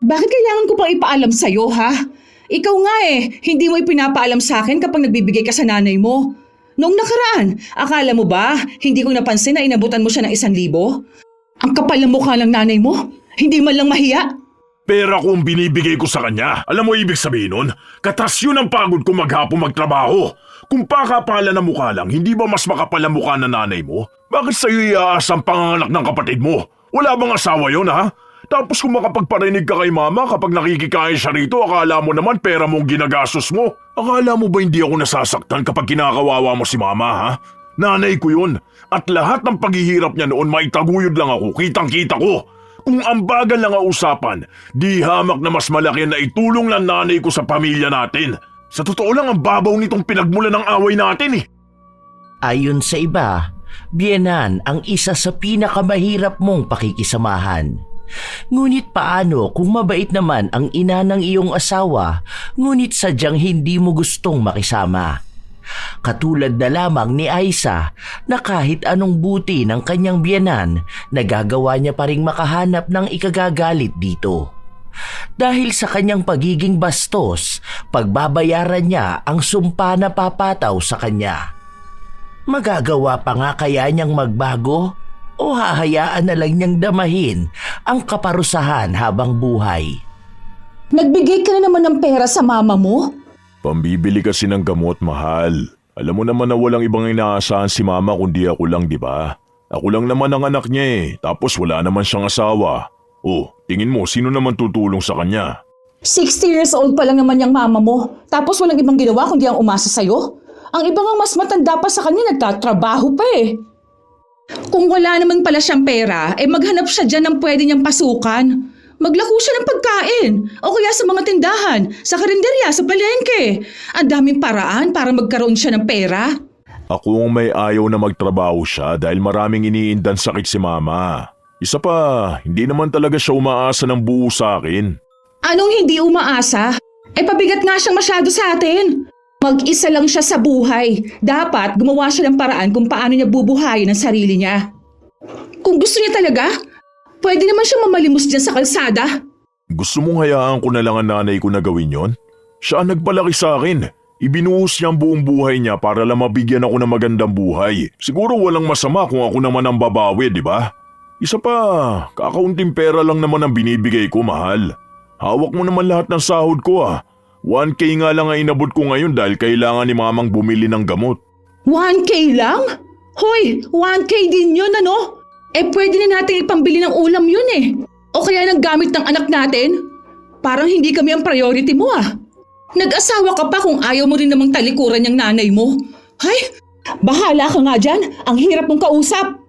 Bakit kailangan ko pang ipaalam sa'yo, ha? Ikaw nga hindi mo ipinapaalam sa akin kapag nagbibigay ka sa nanay mo. Noong nakaraan, akala mo ba hindi ko napansin na inabutan mo siya ng 1,000? Ang kapal ng mukha ng nanay mo, hindi man lang mahiya. Pera ko ang binibigay ko sa kanya. Alam mo ibig sabihin nun? Katas yun ang pagod ko maghapon magtrabaho. Kung pakapala na mukha lang, hindi ba mas makapal ang mukha ng nanay mo? Bakit sa'yo iaas ang panganganak ng kapatid mo? Wala bang asawa yun, ha? Tapos kung makapagparinig ka kay mama kapag nakikikain siya rito, akala mo naman pera mong ginagastos mo. Akala mo ba hindi ako nasasaktan kapag kinakawawa mo si mama, ha? Nanay ko yun. At lahat ng paghihirap niya noon maitaguyod lang ako, kitang-kita ko. Kung ang bagal lang ang usapan, di hamak na mas malaki na itulong ng nanay ko sa pamilya natin. Sa totoo lang ang babaw nitong pinagmulan ng away natin. Ayon sa iba, biyenan ang isa sa pinakamahirap mong pakikisamahan. Ngunit paano kung mabait naman ang ina ng iyong asawa, ngunit sadyang hindi mo gustong makisama? Katulad na lamang ni Aiza na kahit anong buti ng kanyang biyenan, nagagawa niya pa ring makahanap ng ikagagalit dito. Dahil sa kanyang pagiging bastos, pagbabayaran niya ang sumpa na papataw sa kanya. Magagawa pa nga kaya niyang magbago? O hahayaan na lang niyang damahin ang kaparusahan habang buhay? Nagbigay ka na naman ng pera sa mama mo? Pambibili kasi ng gamot, mahal. Alam mo naman na walang ibang inaasahan si mama kundi ako lang, di ba? Ako lang naman ang anak niya tapos wala naman siyang asawa. Oh, tingin mo, sino naman tutulong sa kanya? 60 years old pa lang naman yung mama mo, tapos walang ibang ginawa kundi ang umasa sa'yo? Ang ibang ang mas matanda pa sa kanya nagtatrabaho pa Kung wala naman pala siyang pera, maghanap siya dyan ng pwede niyang pasukan. Maglako siya ng pagkain o kaya sa mga tindahan, sa karinderya, sa palengke. Ang daming paraan para magkaroon siya ng pera. Ako ang may ayaw na magtrabaho siya dahil maraming iniindan sakit si mama. Isa pa, hindi naman talaga siya umaasa ng buo sa akin. Anong hindi umaasa? Pabigat nga siyang masyado sa atin. Mag-isa lang siya sa buhay. Dapat gumawa siya ng paraan kung paano niya bubuhayin ang sarili niya. Kung gusto niya talaga, pwede naman siya mamalimos dyan sa kalsada. Gusto mong hayaan ko na lang ang nanay ko na gawin yon? Siya ang nagpalaki sa akin. Ibinuhos niya ang buong buhay niya para lang mabigyan ako ng magandang buhay. Siguro walang masama kung ako naman ang babawi, di ba? Isa pa, kakaunting pera lang naman ang binibigay ko, mahal. Hawak mo naman lahat ng sahod ko 1K nga lang ang inabot ko ngayon dahil kailangan ni mamang bumili ng gamot. 1K lang? Hoy, 1K din yun ano? Pwede na natin ipambili ng ulam yun O kaya ng gamit ng anak natin? Parang hindi kami ang priority mo Nag-asawa ka pa kung ayaw mo rin namang talikuran yung nanay mo. Hay, bahala ka nga dyan. Ang hirap mong kausap.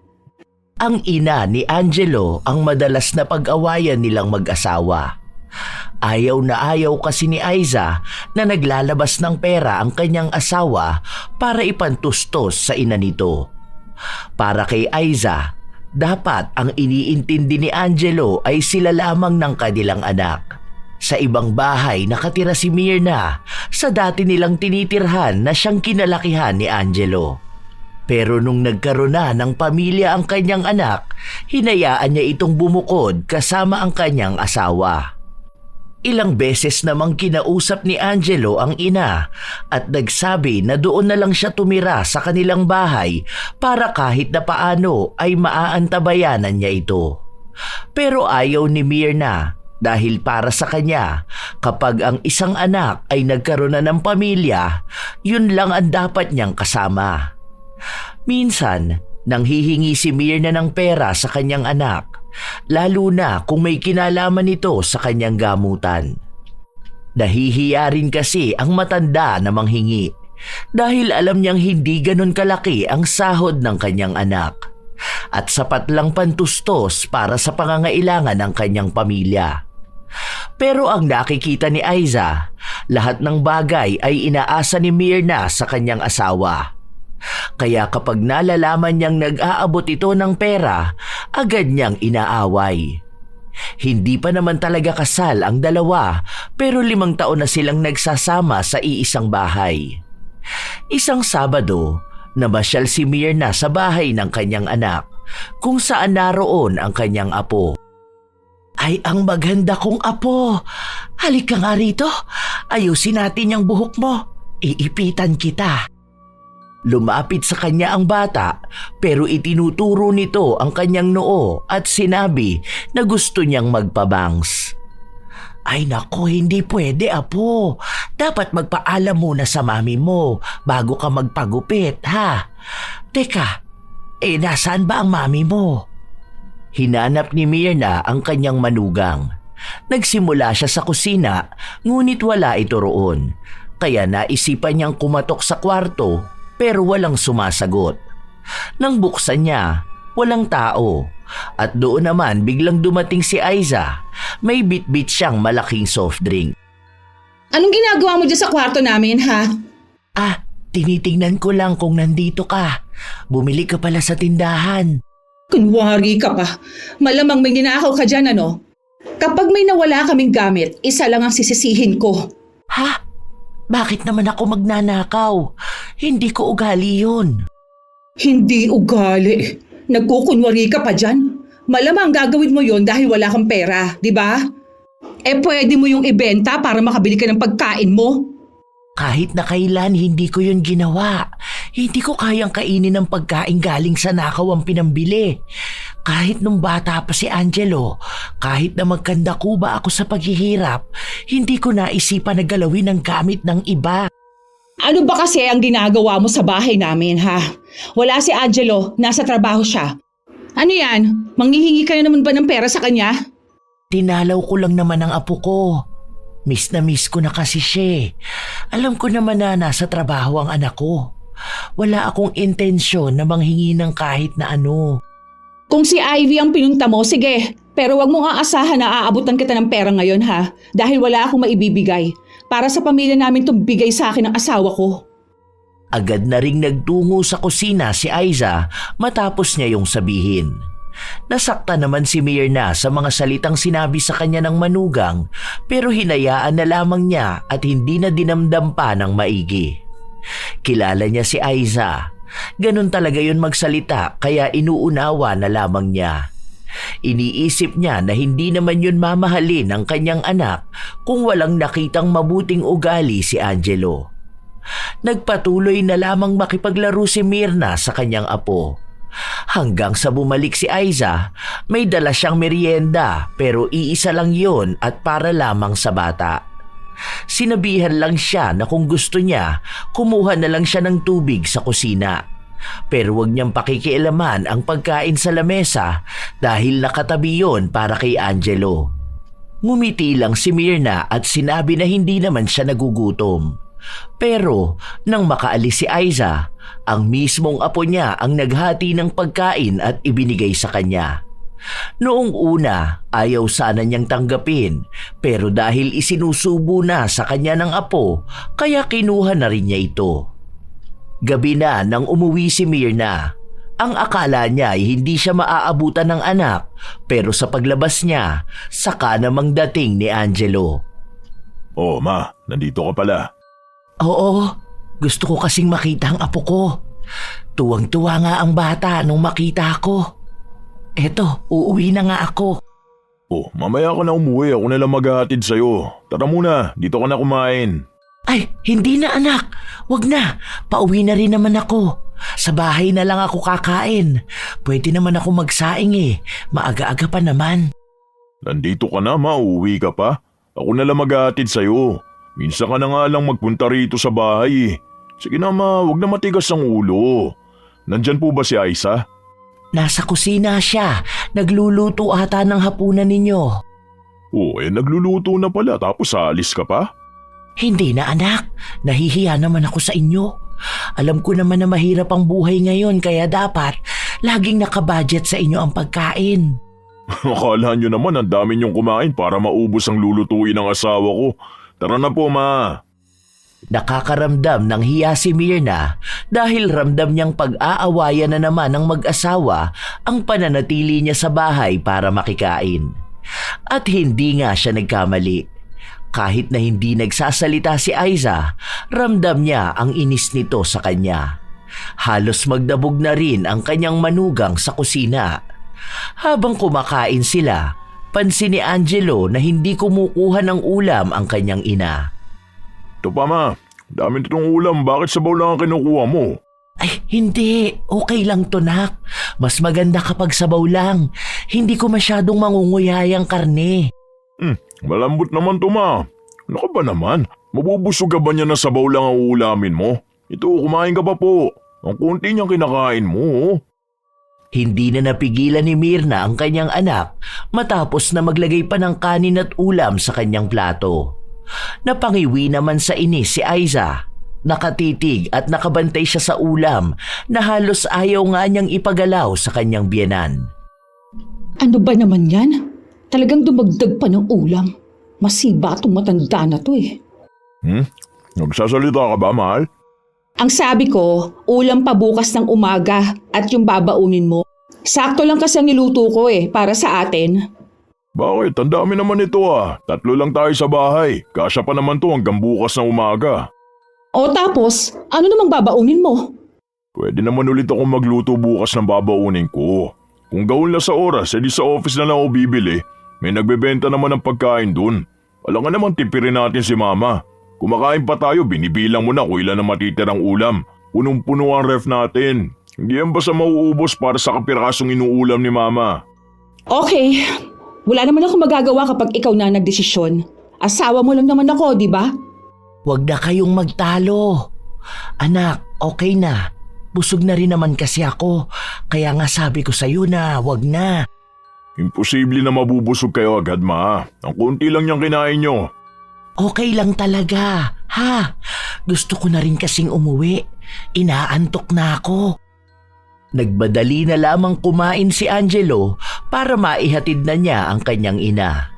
Ang ina ni Angelo ang madalas na pag-awayan nilang mag-asawa. Ayaw na ayaw kasi ni Aiza na naglalabas ng pera ang kanyang asawa para ipantustos sa ina nito. Para kay Aiza, dapat ang iniintindi ni Angelo ay sila lamang ng kanilang anak. Sa ibang bahay nakatira si Myrna sa dati nilang tinitirhan na siyang kinalakihan ni Angelo. Pero nung nagkaroon na ng pamilya ang kanyang anak, hinayaan niya itong bumukod kasama ang kanyang asawa. Ilang beses namang kinausap ni Angelo ang ina at nagsabi na doon na lang siya tumira sa kanilang bahay para kahit na paano ay maaantabayanan niya ito. Pero ayaw ni Myrna dahil para sa kanya kapag ang isang anak ay nagkaroon na ng pamilya, yun lang ang dapat niyang kasama. Minsan, nanghihingi si Myrna ng pera sa kanyang anak. Lalo na kung may kinalaman ito sa kanyang gamutan. Nahihiya rin kasi ang matanda na manghingi dahil alam niyang hindi ganon kalaki ang sahod ng kanyang anak at sapat lang pantustos para sa pangangailangan ng kanyang pamilya. Pero ang nakikita ni Aiza, lahat ng bagay ay inaasa ni Myrna sa kanyang asawa. Kaya kapag nalalaman niyang nag-aabot ito ng pera, agad niyang inaaway. Hindi pa naman talaga kasal ang dalawa pero 5 taon na silang nagsasama sa iisang bahay. Isang Sabado, namasyal si Myrna sa bahay ng kanyang anak kung saan naroon ang kanyang apo. Ay, ang maganda kong apo. Halika nga rito. Ayusin natin yung buhok mo. Iipitan kita. Lumapit sa kanya ang bata pero itinuturo nito ang kanyang noo at sinabi na gusto niyang magpabangs. Ay nako, hindi pwede apo. Dapat magpaalam muna sa mami mo bago ka magpagupit, ha? Teka, nasaan ba ang mami mo? Hinanap ni Myrna ang kanyang manugang. Nagsimula siya sa kusina ngunit wala ito roon. Kaya naisipan niyang kumatok sa kwarto pero walang sumasagot. Nang buksan niya, walang tao. At doon naman biglang dumating si Aiza. May bitbit siyang malaking soft drink. Anong ginagawa mo dyan sa kwarto namin, ha? Tinitingnan ko lang kung nandito ka. Bumili ka pala sa tindahan. Kunwari ka pa. Malamang may ninakaw ka dyan, ano? Kapag may nawala kaming gamit, isa lang ang sisisihin ko. Ha? Bakit naman ako magnanakaw? Hindi ko ugali yun. Hindi ugali. Nagkukunwari ka pa dyan. Malamang gagawin mo yon dahil wala kang pera, di ba? Pwede mo yung ibenta para makabili ka ng pagkain mo. Kahit na kailan, hindi ko yun ginawa. Hindi ko kayang kainin ng pagkain galing sa nakaw ang pinambili. Kahit nung bata pa si Angelo, kahit na magkandakuba ako sa paghihirap, hindi ko naisipan na galawin ang gamit ng iba. Ano ba kasi ang ginagawa mo sa bahay namin, ha? Wala si Angelo, nasa trabaho siya. Ano yan? Manghihingi ka na naman ba ng pera sa kanya? Tinalaw ko lang naman ang apo ko. Miss na miss ko na kasi siya. Alam ko naman na nasa trabaho ang anak ko. Wala akong intensyon na manghingi ng kahit na ano. Kung si Ivy ang pinunta mo, sige. Pero wag mo nga asahan na aabutan kita ng pera ngayon, ha? Dahil wala akong maibibigay. Para sa pamilya namin itong bigay sa akin ng asawa ko. Agad na ring nagtungo sa kusina si Aiza matapos niya yung sabihin. Nasakta naman si Myrna sa mga salitang sinabi sa kanya ng manugang pero hinayaan na lamang niya at hindi na dinamdam pa ng maigi. Kilala niya si Aiza. Ganun talaga yun magsalita kaya inuunawa na lamang niya. Iniisip niya na hindi naman yun mamahalin ng kanyang anak kung walang nakitang mabuting ugali si Angelo. Nagpatuloy na lamang makipaglaro si Myrna sa kanyang apo. Hanggang sa bumalik si Aiza, may dala siyang merienda pero iisa lang yon at para lamang sa bata. Sinabihan lang siya na kung gusto niya, kumuha na lang siya ng tubig sa kusina. Pero wag niyang pakikialaman ang pagkain sa lamesa dahil nakatabi yon para kay Angelo. Ngumiti lang si Myrna at sinabi na hindi naman siya nagugutom. Pero nang makaalis si Aiza, ang mismong apo niya ang naghati ng pagkain at ibinigay sa kanya. Noong una, ayaw sana niyang tanggapin pero dahil isinusubo na sa kanya ng apo, kaya kinuha na rin niya ito. Gabi na nang umuwi si Myrna. Ang akala niya ay hindi siya maaabutan ng anak pero sa paglabas niya, saka namang dating ni Angelo. Oh, ma, nandito ka pala. Oo, gusto ko kasing makita ang apo ko. Tuwang-tuwa nga ang bata nung makita ko. Eto, uuwi na nga ako. Oh, mamaya ka na umuwi. Ako na lang maghahatid sa'yo. Tara muna, dito ka na kumain. Ay, hindi na anak. Wag na, pauwi na rin naman ako. Sa bahay na lang ako kakain. Pwede naman ako magsaing Maaga-aga pa naman. Nandito ka na, ma. Uuwi ka pa. Ako na lang maghahatid sa'yo. Minsan ka na nga lang magpunta rito sa bahay. Sige na, ma. Huwag na matigas ang ulo. Nandyan po ba si Aiza? Nasa kusina siya. Nagluluto ata ng hapunan ninyo. Oh, nagluluto na pala tapos aalis ka pa? Hindi na anak. Nahihiya naman ako sa inyo. Alam ko naman na mahirap ang buhay ngayon kaya dapat laging nakabudget sa inyo ang pagkain. Akala nyo naman ang dami nyong kumain para maubos ang lulutuin ng asawa ko. Tara na po, ma. Nakakaramdam ng hiya si Myrna dahil ramdam niyang pag-aawayan na naman ng mag-asawa ang pananatili niya sa bahay para makikain. At hindi nga siya nagkamali. Kahit na hindi nagsasalita si Aiza, ramdam niya ang inis nito sa kanya. Halos magdabog na rin ang kanyang manugang sa kusina. Habang kumakain sila, Pansin ni Angelo na hindi kumukuha ng ulam ang kanyang ina. Ito pa ma, dami nitong ulam, bakit sabaw lang ang kinukuha mo? Ay, hindi. Okay lang to, nak. Mas maganda kapag sabaw lang. Hindi ko masyadong mangunguyay ang karne. Malambot naman to ma. Ano ka ba naman? Mabubusog ka ba niya na sabaw lang ang ulamin mo? Ito, kumain ka pa po. Ang konti niyang kinakain mo. Hindi na napigilan ni Mirna ang kanyang anak matapos na maglagay pa ng kanin at ulam sa kanyang plato. Napangiwi naman sa inis si Aiza. Nakatitig at nakabantay siya sa ulam na halos ayaw nga niyang ipagalaw sa kanyang biyenan. Ano ba naman yan? Talagang dumagdag pa ng ulam. Masiba itong matanda na to eh. Nagsasalita ka ba, mahal? Ang sabi ko, ulam pa bukas ng umaga at yung babaunin mo. Sakto lang kasi ang niluto ko para sa atin. Bakit? Ang dami naman ito ah. 3 lang tayo sa bahay. Kasya pa naman to hanggang bukas ng umaga. O tapos, ano namang babaunin mo? Pwede naman ulit ako magluto bukas ng babaunin ko. Kung gawin na sa oras, edi sa office na lang ako bibili. May nagbebenta naman ng pagkain dun. Alam nga naman tipirin natin si mama. Kumakain pa tayo, binibilang mo na kung ilan ang matitirang ulam. Punong-puno ang ref natin. Hindi yan basta mauubos para sa kapirasong inuulam ni mama. Okay, wala naman ako magagawa kapag ikaw na nagdesisyon. Asawa mo lang naman ako, di ba? Huwag na kayong magtalo. Anak, okay na. Busog na rin naman kasi ako. Kaya nga sabi ko sa'yo na huwag na. Imposible na mabubusog kayo agad, ma. Ang konti lang niyang kinain nyo. Okay lang talaga, ha? Gusto ko na rin kasing umuwi. Inaantok na ako. Nagbadali na lamang kumain si Angelo para maihatid na niya ang kanyang ina.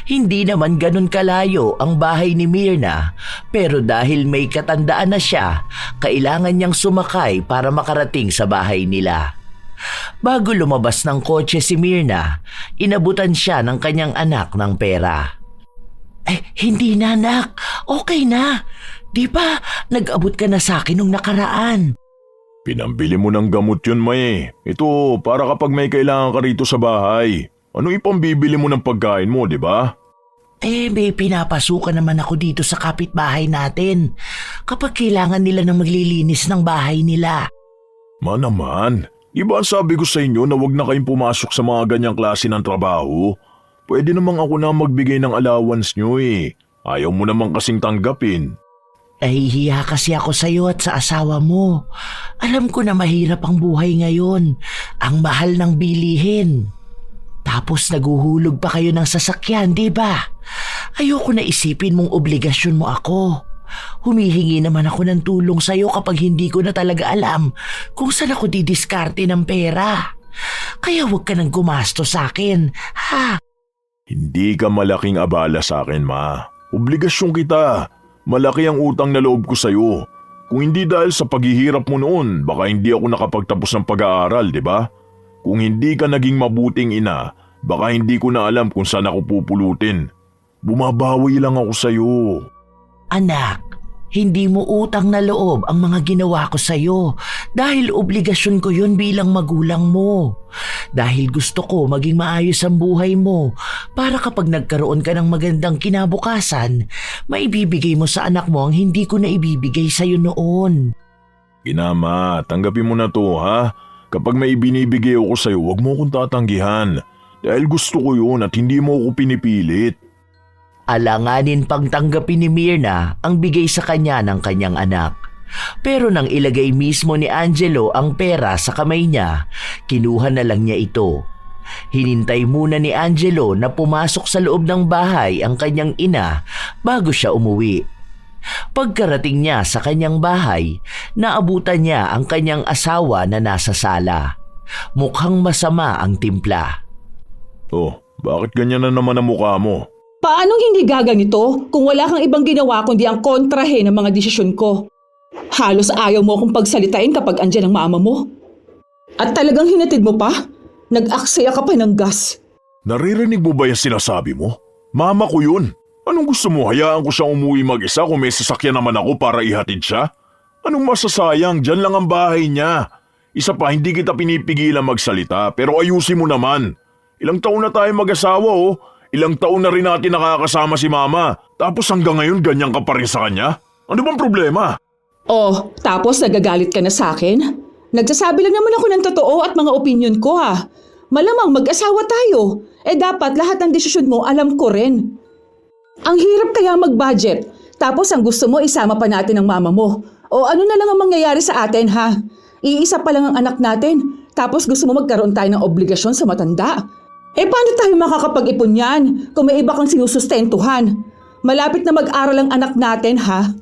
Hindi naman ganun kalayo ang bahay ni Mirna, pero dahil may katandaan na siya, kailangan niyang sumakay para makarating sa bahay nila. Bago lumabas ng kotse si Mirna, inabutan siya ng kanyang anak ng pera. Hindi na anak. Okay na. Di ba nag-abot ka na sa akin nung nakaraan? Pinambili mo ng gamot yun, May. Ito, para kapag may kailangan ka rito sa bahay. Ano ipambibili mo ng pagkain mo, di ba? May pinapasukan naman ako dito sa kapitbahay natin. Kapag kailangan nila ng maglilinis ng bahay nila. Ma naman, di ba sabi ko sa inyo na wag na kayong pumasok sa mga ganyang klase ng trabaho? Pwede namang ako na magbigay ng allowance nyo eh. Ayaw mo naman kasing tanggapin. Nahihiya kasi ako sa iyo at sa asawa mo. Alam ko na mahirap ang buhay ngayon. Ang mahal ng bilihin. Tapos naguhulog pa kayo ng sasakyan, di ba? Ayoko na isipin mong obligasyon mo ako. Humihingi naman ako ng tulong sa iyo kapag hindi ko na talaga alam kung saan ako didiskarte ng pera. Kaya huwag ka nang gumasto sa akin, ha? Hindi ka malaking abala sa akin, ma. Obligasyon kita. Malaki ang utang na loob ko sa'yo. Kung hindi dahil sa paghihirap mo noon, baka hindi ako nakapagtapos ng pag-aaral, di ba? Kung hindi ka naging mabuting ina, baka hindi ko na alam kung saan ako pupulutin. Bumabawi lang ako sa'yo. Anak, hindi mo utang na loob ang mga ginawa ko sa'yo dahil obligasyon ko yun bilang magulang mo. Dahil gusto ko maging maayos ang buhay mo para kapag nagkaroon ka ng magandang kinabukasan, maibibigay mo sa anak mo ang hindi ko na ibibigay sa'yo noon. Ginama, tanggapin mo na to, ha? Kapag may ibinibigay ako sa'yo, huwag mo akong tatanggihan. Dahil gusto ko yun at hindi mo ako pinipilit. Alanganin pang tanggapin ni Mirna ang bigay sa kanya ng kanyang anak. Pero nang ilagay mismo ni Angelo ang pera sa kamay niya, kinuha na lang niya ito. Hinintay muna ni Angelo na pumasok sa loob ng bahay ang kanyang ina bago siya umuwi. Pagkarating niya sa kanyang bahay, naabutan niya ang kanyang asawa na nasa sala. Mukhang masama ang timpla. Oh, bakit ganyan na naman ang mukha mo? Paanong hindi gaganito kung wala kang ibang ginawa kundi ang kontrahe ng mga desisyon ko? Halos ayaw mo akong pagsalitain kapag andyan ang mama mo. At talagang hinatid mo pa? Nag-aksaya ka pa ng gas. Naririnig mo ba yung sinasabi mo? Mama ko yun. Anong gusto mo? Hayaan ko siyang umuwi mag-isa kung may sasakyan naman ako para ihatid siya? Anong masasayang? Diyan lang ang bahay niya. Isa pa, hindi kita pinipigilan magsalita pero ayusin mo naman. Ilang taon na tayo mag-asawa oh. Ilang taon na rin natin nakakasama si Mama. Tapos hanggang ngayon ganyan ka pa rin sa kanya? Ano bang problema? Oh, tapos nagagalit ka na sa akin? Nagsasabi lang naman ako ng totoo at mga opinion ko ha. Malamang mag-asawa tayo. Dapat lahat ng desisyon mo alam ko rin. Ang hirap kaya mag-budget. Tapos ang gusto mo isama pa natin ang mama mo. O ano na lang ang mangyayari sa atin ha? Iisa pa lang ang anak natin. Tapos gusto mo magkaroon tayo ng obligasyon sa matanda. Paano tayo makakapag-ipon yan kung may iba kang sinusustentuhan? Malapit na mag-aral ang anak natin ha?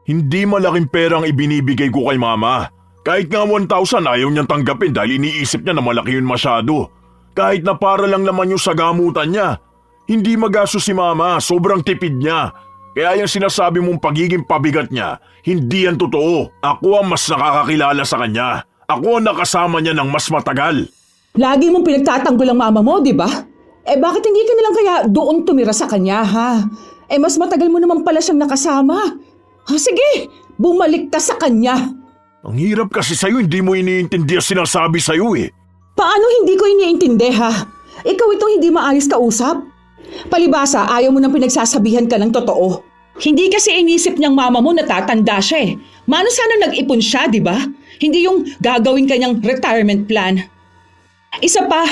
Hindi malaking perang ibinibigay ko kay Mama. Kahit nga 1,000 ayaw niyang tanggapin dahil iniisip niya na malaki yun masyado. Kahit na para lang naman yung sa gamutan niya. Hindi magastos si Mama, sobrang tipid niya. Kaya yung sinasabi mong pagiging pabigat niya, hindi yan totoo. Ako ang mas nakakakilala sa kanya. Ako ang nakasama niya ng mas matagal. Lagi mong pinagtatanggol ang mama mo, di ba? Bakit hindi ka nalang kaya doon tumira sa kanya, ha? Mas matagal mo naman pala siyang nakasama. Sige, bumalik ka sa kanya. Ang hirap kasi sa'yo, hindi mo iniintindi ang sinasabi sa'yo eh. Paano hindi ko iniintindi, ha? Ikaw itong hindi maayos kausap? Palibasa, ayaw mo nang pinagsasabihan ka ng totoo. Hindi kasi inisip niyang mama mo natatanda siya eh. Mano sana nag-ipon siya, di ba? Hindi yung gagawin kanyang retirement plan. Isa pa,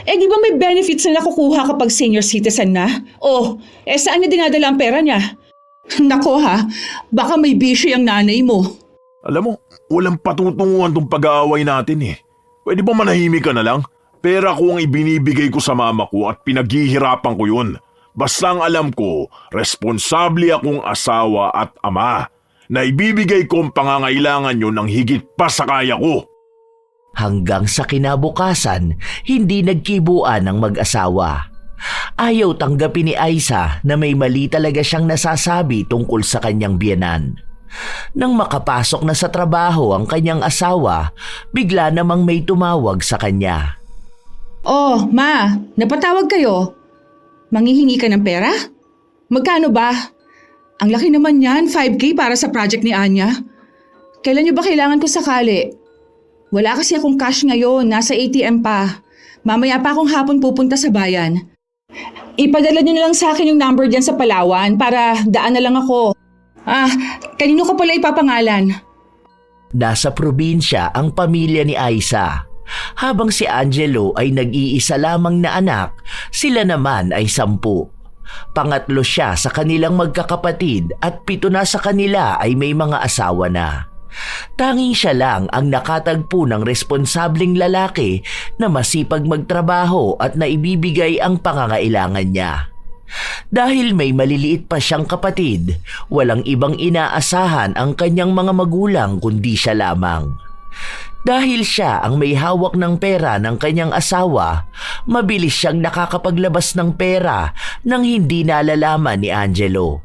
di ba may benefits na nakukuha kapag senior citizen na? Saan niya dinadala ang pera niya? Nako ha, baka may bisyo yung nanay mo. Alam mo, walang patutunguhan tong pag-aaway natin eh. Pwede ba manahimik ka na lang? Pera ko ang ibinibigay ko sa mama ko at pinaghihirapan ko yun. Basta ang alam ko, responsable akong asawa at ama na ibibigay ko ang pangangailangan nyo ng higit pa sa kaya ko. Hanggang sa kinabukasan, hindi nagkibuan ang mag-asawa. Ayaw tanggapin ni Aiza na may mali talaga siyang nasasabi tungkol sa kanyang biyenan. Nang makapasok na sa trabaho ang kanyang asawa, bigla namang may tumawag sa kanya. Ma, napatawag kayo. Manghihingi ka ng pera? Magkano ba? Ang laki naman yan, 5K para sa project ni Anya. Kailan niyo ba kailangan ko sakali? Wala kasi akong cash ngayon, nasa ATM pa. Mamaya pa akong hapon pupunta sa bayan. Ipadala niyo na lang sa akin yung number dyan sa Palawan para daan na lang ako. Kanino ko pala ipapangalan? Nasa probinsya ang pamilya ni Aiza. Habang si Angelo ay nag-iisa lamang na anak, sila naman ay 10. Pangatlo siya sa kanilang magkakapatid at 7 na sa kanila ay may mga asawa na. Tanging siya lang ang nakatagpo ng responsableng lalaki na masipag magtrabaho at naibibigay ang pangangailangan niya. Dahil may maliliit pa siyang kapatid, walang ibang inaasahan ang kanyang mga magulang kundi siya lamang. Dahil siya ang may hawak ng pera ng kanyang asawa, mabilis siyang nakakapaglabas ng pera nang hindi nalalaman ni Angelo.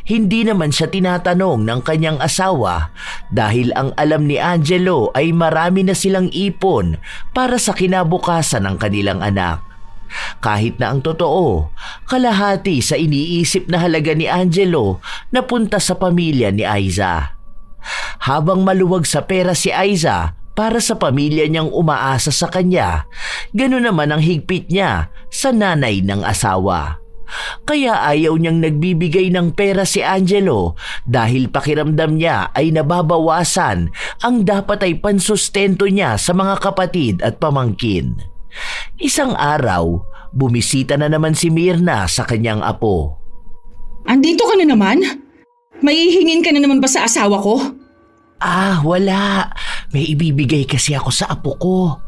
Hindi naman siya tinatanong ng kanyang asawa dahil ang alam ni Angelo ay marami na silang ipon para sa kinabukasan ng kanilang anak. Kahit na ang totoo, kalahati sa iniisip na halaga ni Angelo napunta sa pamilya ni Aiza. Habang maluwag sa pera si Aiza para sa pamilya niyang umaasa sa kanya, gano'n naman ang higpit niya sa nanay ng asawa. Kaya ayaw niyang nagbibigay ng pera si Angelo dahil pakiramdam niya ay nababawasan ang dapat ay pansustento niya sa mga kapatid at pamangkin. Isang araw, bumisita na naman si Mirna sa kanyang apo. Andito ka na naman? May hihingin ka na naman ba sa asawa ko? Wala. May ibibigay kasi ako sa apo ko.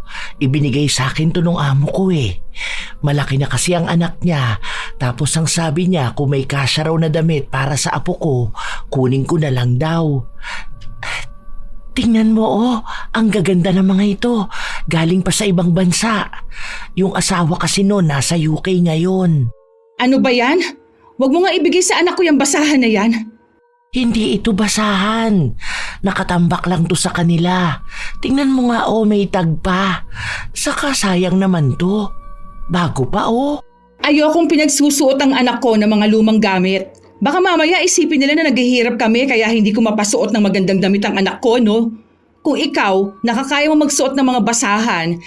Ibinigay sa akin to nung amo ko eh. Malaki na kasi ang anak niya. Tapos ang sabi niya kung may kasya raw na damit para sa apo ko, kunin ko na lang daw. Tingnan mo ang gaganda ng mga ito. Galing pa sa ibang bansa. Yung asawa kasi noon nasa UK ngayon. Ano ba yan? Huwag mo nga ibigay sa anak ko yung basahan na yan. Hindi ito basahan. Nakatambak lang to sa kanila. Tingnan mo nga may tag pa. Saka sayang naman to. Bago pa Ayokong pinagsusuot ang anak ko ng mga lumang gamit. Baka mamaya isipin nila na naghihirap kami kaya hindi ko mapasuot ng magandang damit ang anak ko, no? Kung ikaw, nakakaya mo magsuot ng mga basahan,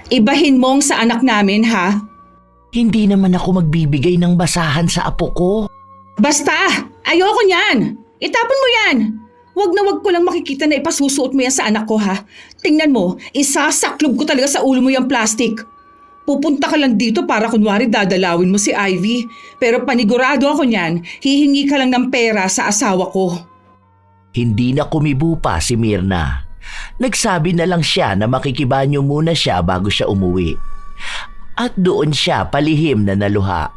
ibahin mong sa anak namin, ha? Hindi naman ako magbibigay ng basahan sa apo ko. Basta! Ayoko niyan! Itapon mo yan! Wag na wag ko lang makikita na ipasusuot mo yan sa anak ko ha. Tingnan mo, isasaklob ko talaga sa ulo mo yung plastic. Pupunta ka lang dito para kunwari dadalawin mo si Ivy. Pero panigurado ako niyan, hihingi ka lang ng pera sa asawa ko. Hindi na kumibo pa si Mirna. Nagsabi na lang siya na makikibanyo muna siya bago siya umuwi. At doon siya palihim na naluha.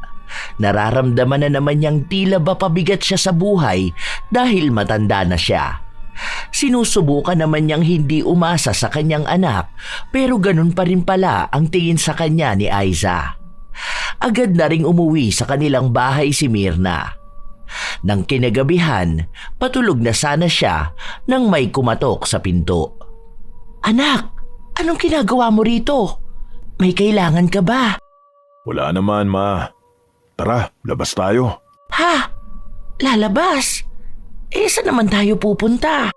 Nararamdaman na naman niyang tila ba pabigat siya sa buhay dahil matanda na siya. Sinusubukan naman niyang hindi umasa sa kanyang anak pero ganun pa rin pala ang tingin sa kanya ni Aiza. Agad na ring umuwi sa kanilang bahay si Mirna. Nang kinagabihan, patulog na sana siya nang may kumatok sa pinto. "Anak, anong ginagawa mo rito? May kailangan ka ba?" Wala naman, Ma. Tara, labas tayo. "Ha? Lalabas? Saan naman tayo pupunta?"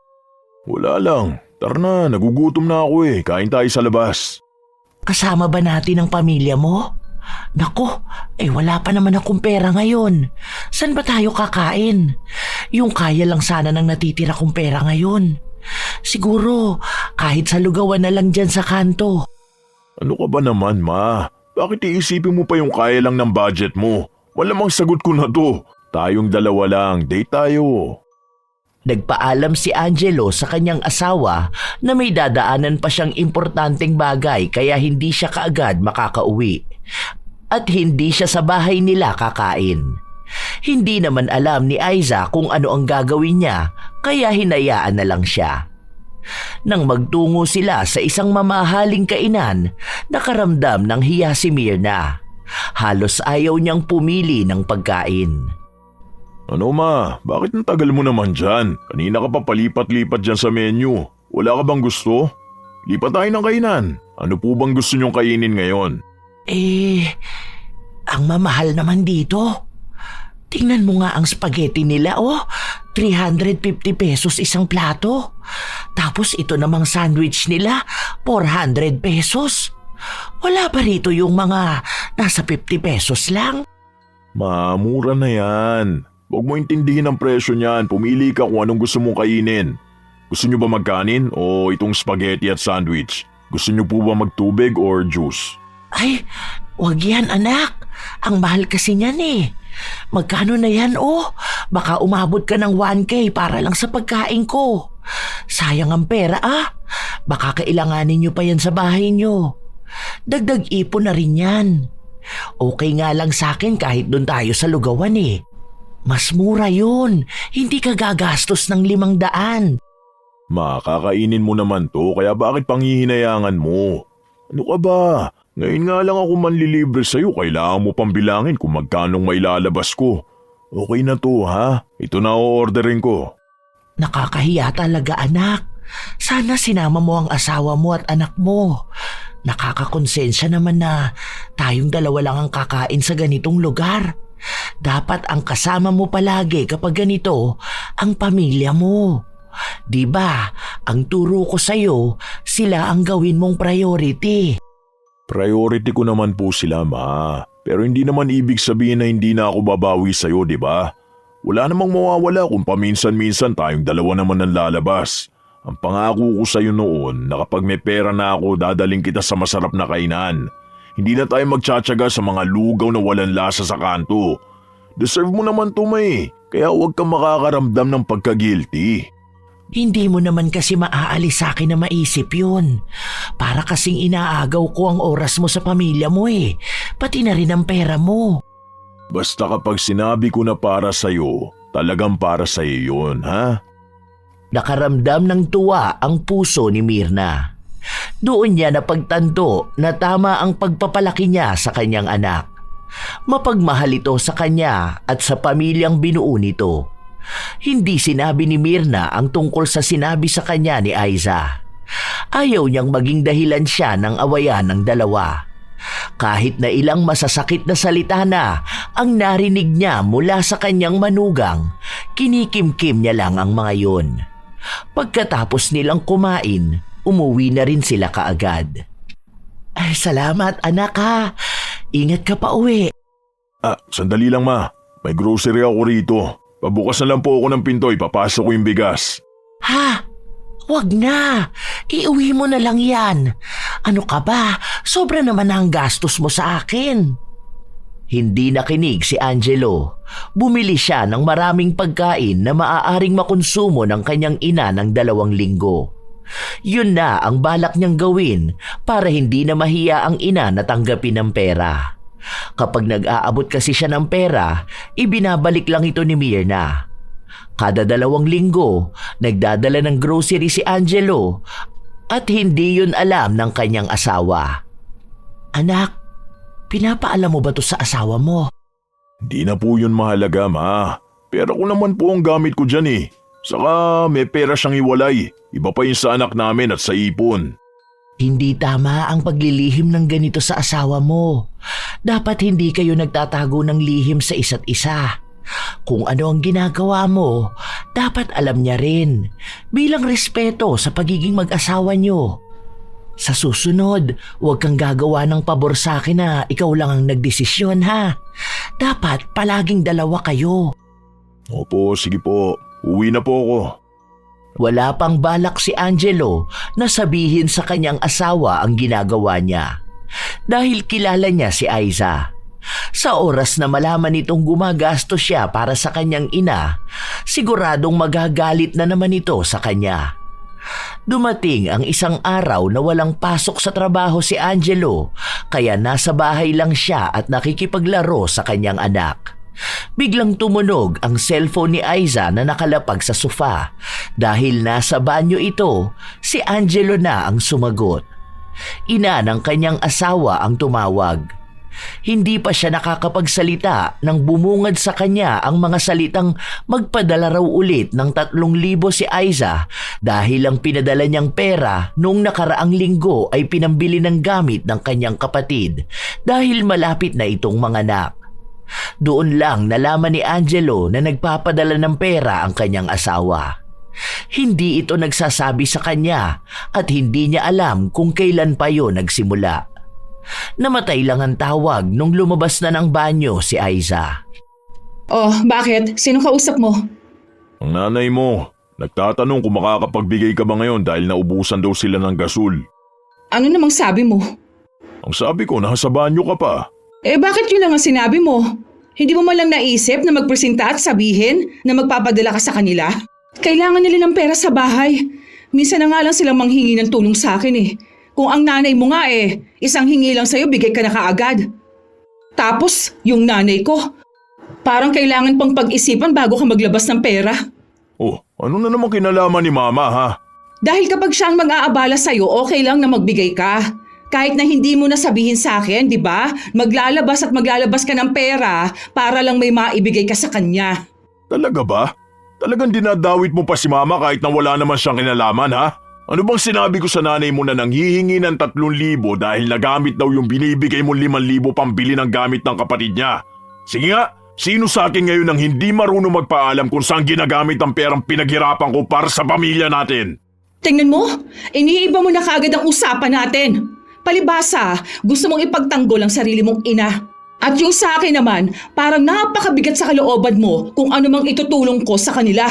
Wala lang. Tara na, nagugutom na ako eh. Kain tayo sa labas. "Kasama ba natin ang pamilya mo?" "Nako, wala pa naman akong pera ngayon. Saan ba tayo kakain? Yung kaya lang sana ng natitira kong pera ngayon. Siguro, kahit sa lugawan na lang dyan sa kanto." Ano ka ba naman, Ma? Bakit iisipin mo pa yung kaya lang ng budget mo? Malamang sagot ko na to. Tayong dalawa lang, date tayo. Nagpaalam si Angelo sa kanyang asawa na may dadaanan pa siyang importanteng bagay kaya hindi siya kaagad makakauwi. At hindi siya sa bahay nila kakain. Hindi naman alam ni Aiza kung ano ang gagawin niya kaya hinayaan na lang siya. Nang magtungo sila sa isang mamahaling kainan, nakaramdam ng hiya si Mirna. Halos ayaw niyang pumili ng pagkain. Ano, Ma? Bakit ang tagal mo naman dyan? Kanina ka pa palipat-lipat dyan sa menu. Wala ka bang gusto? Lipat tayo ng kainan. Ano po bang gusto niyong kainin ngayon? Ang mamahal naman dito. Tingnan mo nga ang spaghetti nila, 350 pesos isang plato. Tapos ito namang sandwich nila, 400 pesos. Wala pa rito yung mga nasa 50 pesos lang. Ma, mura na yan. Huwag mo intindihin ang presyo niyan. Pumili ka kung anong gusto mong kainin. Gusto niyo ba magkanin o itong spaghetti at sandwich? Gusto niyo po ba magtubig or juice? Ay, wag yan anak. Ang mahal kasi niyan eh. Magkano na yan Baka umabot ka ng 1K para lang sa pagkain ko. Sayang ang pera Baka kailanganin niyo pa yan sa bahay niyo. Dagdag ipon na rin yan. Okay nga lang sa akin kahit doon tayo sa lugawan eh. Mas mura yun. Hindi ka gagastos ng 500. Ma, kakainin mo naman to kaya bakit panghihinayangan mo? Ano ka ba? Ngayon nga lang ako manlilibre sa'yo, kailangan mo pang bilangin kung magkanong mailalabas ko. Okay na to, ha? Ito na o-orderin ko. Nakakahiya talaga anak. Sana sinama mo ang asawa mo at anak mo. Nakakakonsensya naman na tayong dalawa lang ang kakain sa ganitong lugar. Dapat ang kasama mo palagi kapag ganito ang pamilya mo. Diba, ang turo ko sa'yo, sila ang gawin mong priority. Priority ko naman po sila, Ma. Pero hindi naman ibig sabihin na hindi na ako babawi sa'yo, di ba? Wala namang mawawala kung paminsan-minsan tayong dalawa naman ang lalabas. Ang pangako ko sa'yo noon na kapag may pera na ako, dadaling kita sa masarap na kainan. Hindi na tayo magtsatsaga sa mga lugaw na walang lasa sa kanto. Deserve mo naman to, May. Kaya huwag kang makakaramdam ng pagka-guilty. Hindi mo naman kasi maaalis sa akin na maisip yun. Para kasing inaagaw ko ang oras mo sa pamilya mo pati na rin ang pera mo. Basta kapag sinabi ko na para sa'yo, talagang para sa'yo yun, ha? Nakaramdam ng tuwa ang puso ni Mirna. Doon niya napagtanto na tama ang pagpapalaki niya sa kanyang anak. Mapagmahal ito sa kanya at sa pamilyang binuo nito. Hindi sinabi ni Mirna ang tungkol sa sinabi sa kanya ni Aiza. Ayaw niyang maging dahilan siya ng awayan ng dalawa. Kahit na ilang masasakit na salita na ang narinig niya mula sa kanyang manugang, kinikimkim niya lang ang mga yun. Pagkatapos nilang kumain, umuwi na rin sila kaagad. Ay, salamat anak ha. Ingat ka pa uwi. Sandali lang ma. May grocery ako rito. Pabukas na lang po ako ng pinto, ipapasok ko yung bigas. Ha? Wag na. Iuwi mo na lang yan. Ano ka ba? Sobra naman ang gastos mo sa akin. Hindi nakinig si Angelo. Bumili siya ng maraming pagkain na maaaring makonsumo ng kanyang ina ng 2 linggo. Yun na ang balak niyang gawin para hindi na mahiya ang ina na tanggapin ng pera. Kapag nag-aabot kasi siya ng pera, ibinabalik lang ito ni Myrna. Kada 2 linggo, nagdadala ng grocery si Angelo at hindi yun alam ng kanyang asawa. Anak, pinapaalam mo ba to sa asawa mo? Di na po yun mahalaga ma. Pera ko naman po ang gamit ko dyan eh. Saka may pera siyang iwalay. Iba pa yun sa anak namin at sa ipon. Hindi tama ang paglilihim ng ganito sa asawa mo. Dapat hindi kayo nagtatago ng lihim sa isa't isa. Kung ano ang ginagawa mo, dapat alam niya rin. Bilang respeto sa pagiging mag-asawa niyo. Sa susunod, huwag kang gagawa ng pabor sa akin na ikaw lang ang nagdesisyon ha. Dapat palaging 2 kayo. Opo, sige po. Uwi na po ako. Wala pang balak si Angelo na sabihin sa kanyang asawa ang ginagawa niya. Dahil kilala niya si Aiza. Sa oras na malaman nitong gumagastos siya para sa kanyang ina, siguradong magagalit na naman ito sa kanya. Dumating ang isang araw na walang pasok sa trabaho si Angelo, kaya nasa bahay lang siya at nakikipaglaro sa kanyang anak. Biglang tumunog ang cellphone ni Aiza na nakalapag sa sofa. Dahil nasa banyo ito, si Angelo na ang sumagot. Ina ng kanyang asawa ang tumawag. Hindi pa siya nakakapagsalita nang bumungad sa kanya ang mga salitang magpadala raw ulit ng 3,000 si Aiza dahil ang pinadala niyang pera noong nakaraang linggo ay pinambili ng gamit ng kanyang kapatid dahil malapit na itong manganak. Doon lang nalaman ni Angelo na nagpapadala ng pera ang kanyang asawa. Hindi ito nagsasabi sa kanya at hindi niya alam kung kailan pa yun nagsimula. Namatay lang ang tawag nung lumabas na ng banyo si Aiza. Oh, bakit? Sino kausap mo? Ang nanay mo. Nagtatanong kung makakapagbigay ka ba ngayon dahil naubusan daw sila ng gasol. Ano namang sabi mo? Ang sabi ko, nasa banyo ka pa. Bakit yun lang ang sinabi mo? Hindi mo man lang naisip na magpresenta at sabihin na magpapadala ka sa kanila? Kailangan nila ng pera sa bahay. Minsan na nga lang silang manghingi ng tulong sa akin eh. Kung ang nanay mo nga isang hingi lang sa'yo, bigay ka na kaagad. Tapos, yung nanay ko, parang kailangan pang pag-isipan bago ka maglabas ng pera. Oh, ano na naman kinalaman ni mama ha? Dahil kapag siya ang mag-aabala sa'yo, okay lang na magbigay ka. Kahit na hindi mo na sabihin sa akin, di ba? Maglalabas ka ng pera para lang may maibigay ka sa kanya. Talaga ba? Talagang dinadawit mo pa si mama kahit na wala naman siyang kinalaman ha? Ano bang sinabi ko sa nanay mo na nanghihingi ng 3,000 dahil nagamit daw yung binibigay mo 5,000 pambili ng gamit ng kapatid niya? Sige nga, sino sa akin ngayon ang hindi marunong magpaalam kung saan ginagamit ang perang pinaghirapan ko para sa pamilya natin? Tingnan mo, iniiba mo na kaagad ang usapan natin. Palibasa, gusto mong ipagtanggol ang sarili mong ina. At yung sa akin naman, parang napakabigat sa kalooban mo kung ano mang itutulong ko sa kanila.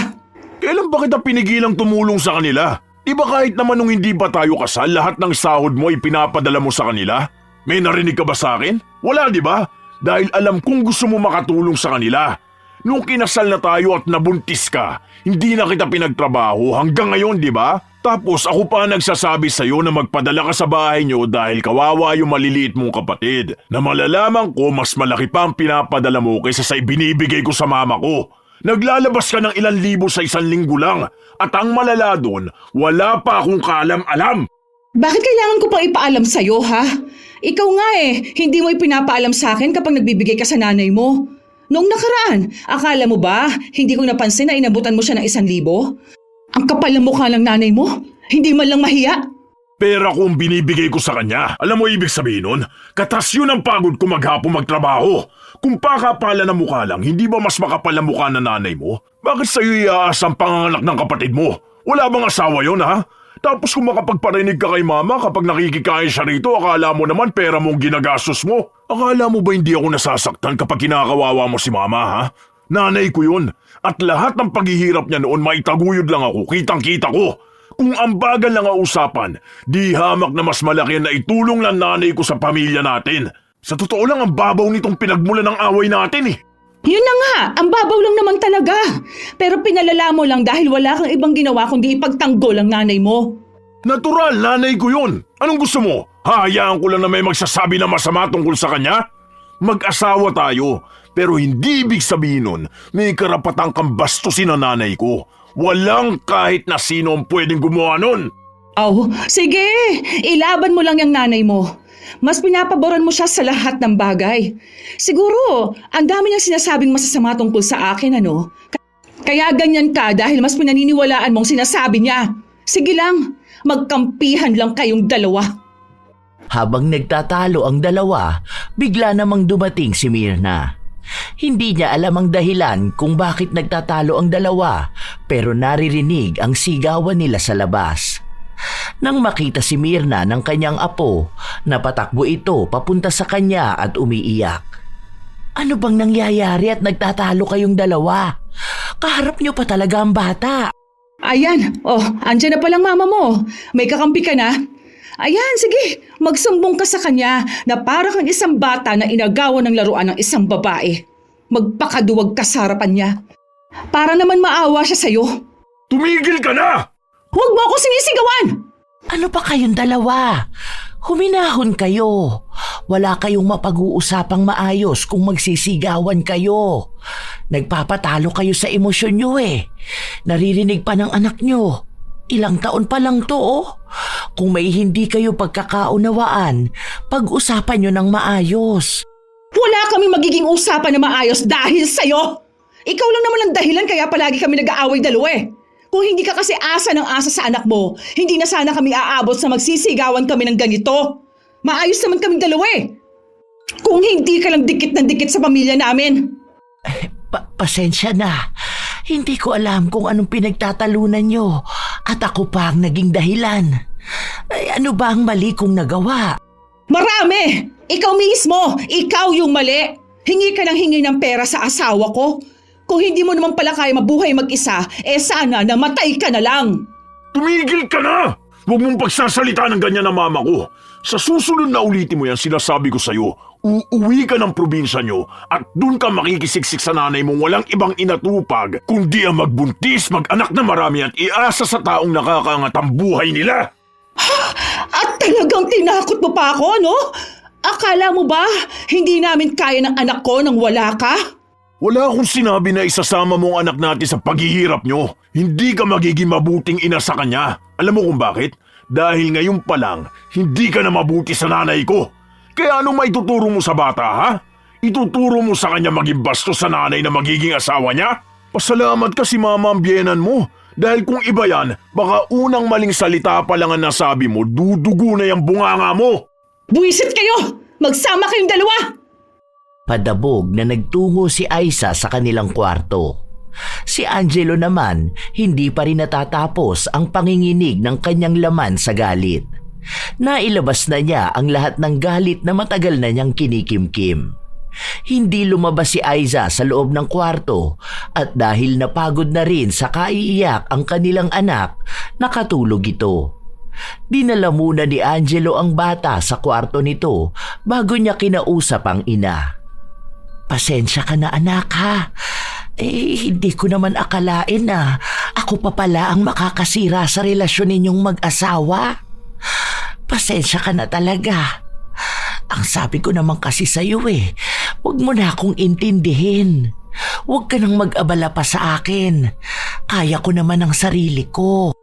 Kailan ba kita pinigilang tumulong sa kanila? Di ba kahit naman nung hindi pa tayo kasal, lahat ng sahod mo ay pinapadala mo sa kanila? May narinig ka ba sa akin? Wala, di ba? Dahil alam kong gusto mo makatulong sa kanila. Nung kinasal na tayo at nabuntis ka, hindi na kita pinagtrabaho hanggang ngayon, di ba? Tapos ako pa nagsasabi sa'yo na magpadala ka sa bahay niyo dahil kawawa yung maliliit mong kapatid. Na malalaman ko mas malaki pa ang pinapadala mo kaysa sa ibinibigay ko sa mama ko. Naglalabas ka ng ilang libo sa 1 linggo lang. At ang malala doon, wala pa akong kaalam-alam. Bakit kailangan ko pang ipaalam sa'yo, ha? Ikaw nga hindi mo ipinapaalam sa akin kapag nagbibigay ka sa nanay mo. Noong nakaraan, akala mo ba hindi ko napansin na inabutan mo siya ng 1,000? Ang kapal ng mukha ng nanay mo, hindi man lang mahiya. Pera ko ang binibigay ko sa kanya. Alam mo ibig sabihin nun? Katas yun ang pagod ko maghapon magtrabaho. Kung pakapala na mukha lang, hindi ba mas makapal na mukha na nanay mo? Bakit sa'yo iaasa ang panganganak ng kapatid mo? Wala bang asawa yun ha? Tapos kung makapagparinig ka kay mama kapag nakikikain siya rito, akala mo naman pera mong ginagastos mo. Akala mo ba hindi ako nasasaktan kapag kinakawawa mo si Mama, ha? Nanay ko yun. At lahat ng paghihirap niya noon maitaguyod lang ako, kitang-kita ko. Kung ambagan lang ang usapan, di hamak na mas malaki na itulong ng nanay ko sa pamilya natin. Sa totoo lang, ang babaw nitong pinagmula ng away natin eh. Yun na nga, ang babaw lang naman talaga. Pero pinalala mo lang dahil wala kang ibang ginawa kundi ipagtanggol ang nanay mo. Natural, nanay ko yun. Anong gusto mo? Hahayaan ko lang na may magsasabi na masama tungkol sa kanya? Mag-asawa tayo, pero hindi ibig sabihin nun may karapatang kang bastusin ang nanay ko. Walang kahit na sino ang pwedeng gumawa nun. Oh, sige, ilaban mo lang yung nanay mo. Mas pinapaboran mo siya sa lahat ng bagay. Siguro, ang dami niyang sinasabing masasama tungkol sa akin, ano? Kaya ganyan ka dahil mas pinaniniwalaan mong sinasabi niya. Sige lang, magkampihan lang kayong dalawa. Habang nagtatalo ang dalawa, bigla namang dumating si Mirna. Hindi niya alam ang dahilan kung bakit nagtatalo ang dalawa, pero naririnig ang sigawan nila sa labas. Nang makita si Mirna ng kanyang apo, napatakbo ito papunta sa kanya at umiiyak. Ano bang nangyayari at nagtatalo kayong dalawa? Kaharap niyo pa talaga ang bata. Ayan, andyan na palang mama mo. May kakampi ka na. Ayan, sige, magsumbong ka sa kanya na para kang isang bata na inagawan ng laruan ng isang babae. Magpakaduwag ka sa harapan niya. Para naman maawa siya sa'yo. Tumigil ka na! Huwag mo ako sinisigawan! Ano pa kayong dalawa? Huminahon kayo. Wala kayong mapag-uusapang maayos kung magsisigawan kayo. Nagpapatalo kayo sa emosyon nyo eh. Naririnig pa ng anak nyo. Ilang taon pa lang to oh. Kung may hindi kayo pagkakaunawaan, pag-usapan nyo ng maayos. Wala kami magiging usapan na maayos dahil sa'yo. Ikaw lang naman ang dahilan kaya palagi kami nag-aaway dalawa eh. Kung hindi ka kasi asa ng asa sa anak mo, hindi na sana kami aabot sa magsisigawan kami ng ganito. Maayos naman kaming dalawa eh. Kung hindi ka lang dikit na dikit sa pamilya namin. Pasensya na. Hindi ko alam kung anong pinagtatalunan nyo at ako pa ang naging dahilan. Ay, ano ba ang mali kong nagawa? Marami! Ikaw mismo! Ikaw yung mali! Hingi ka ng hingi ng pera sa asawa ko. Kung hindi mo naman pala kaya mabuhay mag-isa, sana namatay ka na lang! Tumigil ka na! Huwag mong pagsasalita ng ganyan na mama ko. Sa susunod na ulitin mo yan, sinasabi ko sa'yo, uuwi ka ng probinsya nyo at dun ka makikisiksik sa nanay mong walang ibang inatupag kundi ang magbuntis, mag-anak na marami at iasa sa taong nakakaangat ang buhay nila. At talagang tinakot mo pa ako, no? Akala mo ba hindi namin kaya ng anak ko nang wala ka? Wala akong sinabi na isasama mo ang anak natin sa paghihirap nyo. Hindi ka magiging mabuting ina sa kanya. Alam mo kung bakit? Dahil ngayon pa lang, hindi ka na mabuti sa nanay ko. Kaya anong maituturo mo sa bata, ha? Ituturo mo sa kanya maging bastos sa nanay na magiging asawa niya? Pasalamat ka si mama ang biyenan mo. Dahil kung iba yan, baka unang maling salita pa lang ang nasabi mo, dudugo na yung bunganga mo. Buwisit kayo! Magsama kayong dalawa! Padabog na nagtungo si Aiza sa kanilang kwarto. Si Angelo naman, hindi pa rin natatapos ang panginginig ng kanyang laman sa galit. Nailabas na niya ang lahat ng galit na matagal na niyang kinikimkim. Hindi lumabas si Aiza sa loob ng kwarto at dahil napagod na rin sa kaiiyak ang kanilang anak, nakatulog ito. Dinala muna ni Angelo ang bata sa kwarto nito bago niya kinausap ang ina. Pasensya ka na anak ha. Hindi ko naman akalain na ako pa pala ang makakasira sa relasyon ninyong mag-asawa. Pasensya ka na talaga. Ang sabi ko naman kasi sa'yo huwag mo na akong intindihin. Huwag ka nang mag-abala pa sa akin. Kaya ko naman ang sarili ko.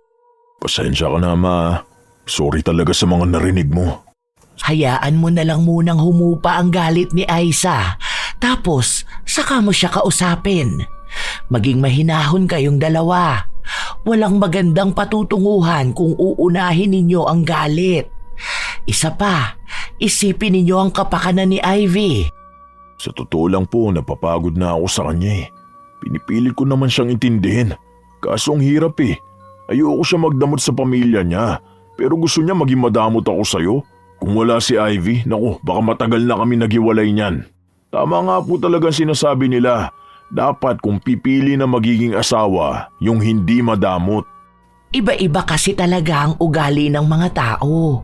Pasensya ka na, ma. Sorry talaga sa mga narinig mo. Hayaan mo na lang munang humupa ang galit ni Aiza. Tapos, saka mo siya kausapin. Maging mahinahon kayong dalawa. Walang magandang patutunguhan kung uunahin ninyo ang galit. Isa pa, isipin ninyo ang kapakanan ni Ivy. Sa totoo lang po, napapagod na ako sa kanya. Pinipilit ko naman siyang intindihin. Kaso ang hirap Ayoko siya magdamot sa pamilya niya. Pero gusto niya maging madamot ako sa'yo. Kung wala si Ivy, naku, baka matagal na kami naghiwalay niyan. Tama nga po talaga sinasabi nila. Dapat kung pipili na magiging asawa, yung hindi madamot. Iba-iba kasi talaga ang ugali ng mga tao.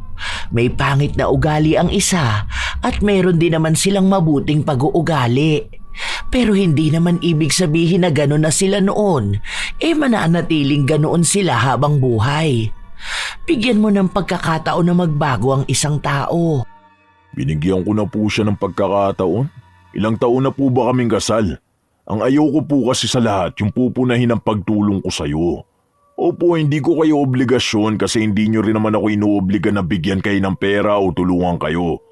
May pangit na ugali ang isa at meron din naman silang mabuting pag-uugali. Pero hindi naman ibig sabihin na gano'n na sila noon. Mananatiling ganoon sila habang buhay. Bigyan mo ng pagkakataon na magbago ang isang tao. Binigyan ko na po siya ng pagkakataon. Ilang taon na po ba kaming kasal? Ang ayoko po kasi sa lahat yung pupunahin ang pagtulong ko sa'yo. Opo, hindi ko kayo obligasyon kasi hindi nyo rin naman ako inuobliga na bigyan kayo ng pera o tulungan kayo.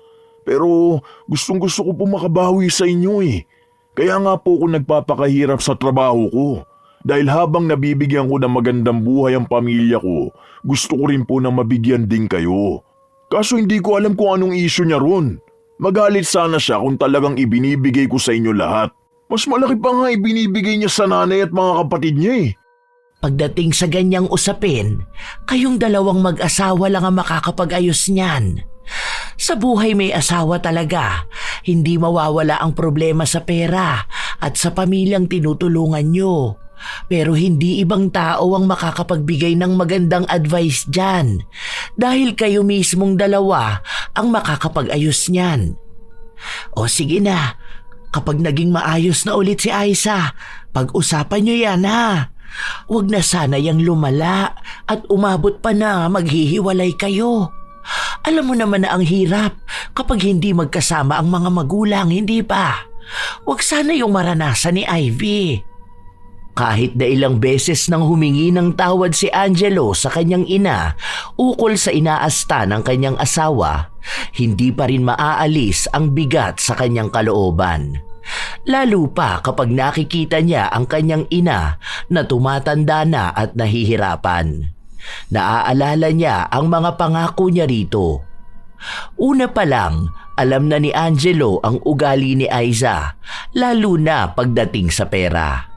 Pero gustong-gusto ko po makabawi sa inyo eh. Kaya nga po ako nagpapakahirap sa trabaho ko. Dahil habang nabibigyan ko ng magandang buhay ang pamilya ko, gusto ko rin po na mabigyan din kayo. Kaso hindi ko alam kung anong issue niya ron. Magalit sana siya kung talagang ibinibigay ko sa inyo lahat. Mas malaki pa nga ibinibigay niya sa nanay at mga kapatid niya eh. Pagdating sa ganyang usapin, kayong dalawang mag-asawa lang ang makakapag-ayos niyan. Sa buhay may asawa talaga, hindi mawawala ang problema sa pera at sa pamilyang tinutulungan nyo. Pero hindi ibang tao ang makakapagbigay ng magandang advice dyan dahil kayo mismong dalawa ang makakapag-ayos niyan. O sige na, kapag naging maayos na ulit si Aiza, pag-usapan nyo yan ha. Huwag na sana yang lumala at umabot pa na maghihiwalay kayo. Alam mo naman na ang hirap kapag hindi magkasama ang mga magulang, hindi ba? Huwag sana yung maranasan ni Ivy. Kahit na ilang beses nang humingi ng tawad si Angelo sa kanyang ina ukol sa inaasta ng kanyang asawa, hindi pa rin maaalis ang bigat sa kanyang kalooban. Lalo pa kapag nakikita niya ang kanyang ina na tumatanda na at nahihirapan. Naaalala niya ang mga pangako niya rito. Una pa lang, alam na ni Angelo ang ugali ni Aiza, lalo na pagdating sa pera.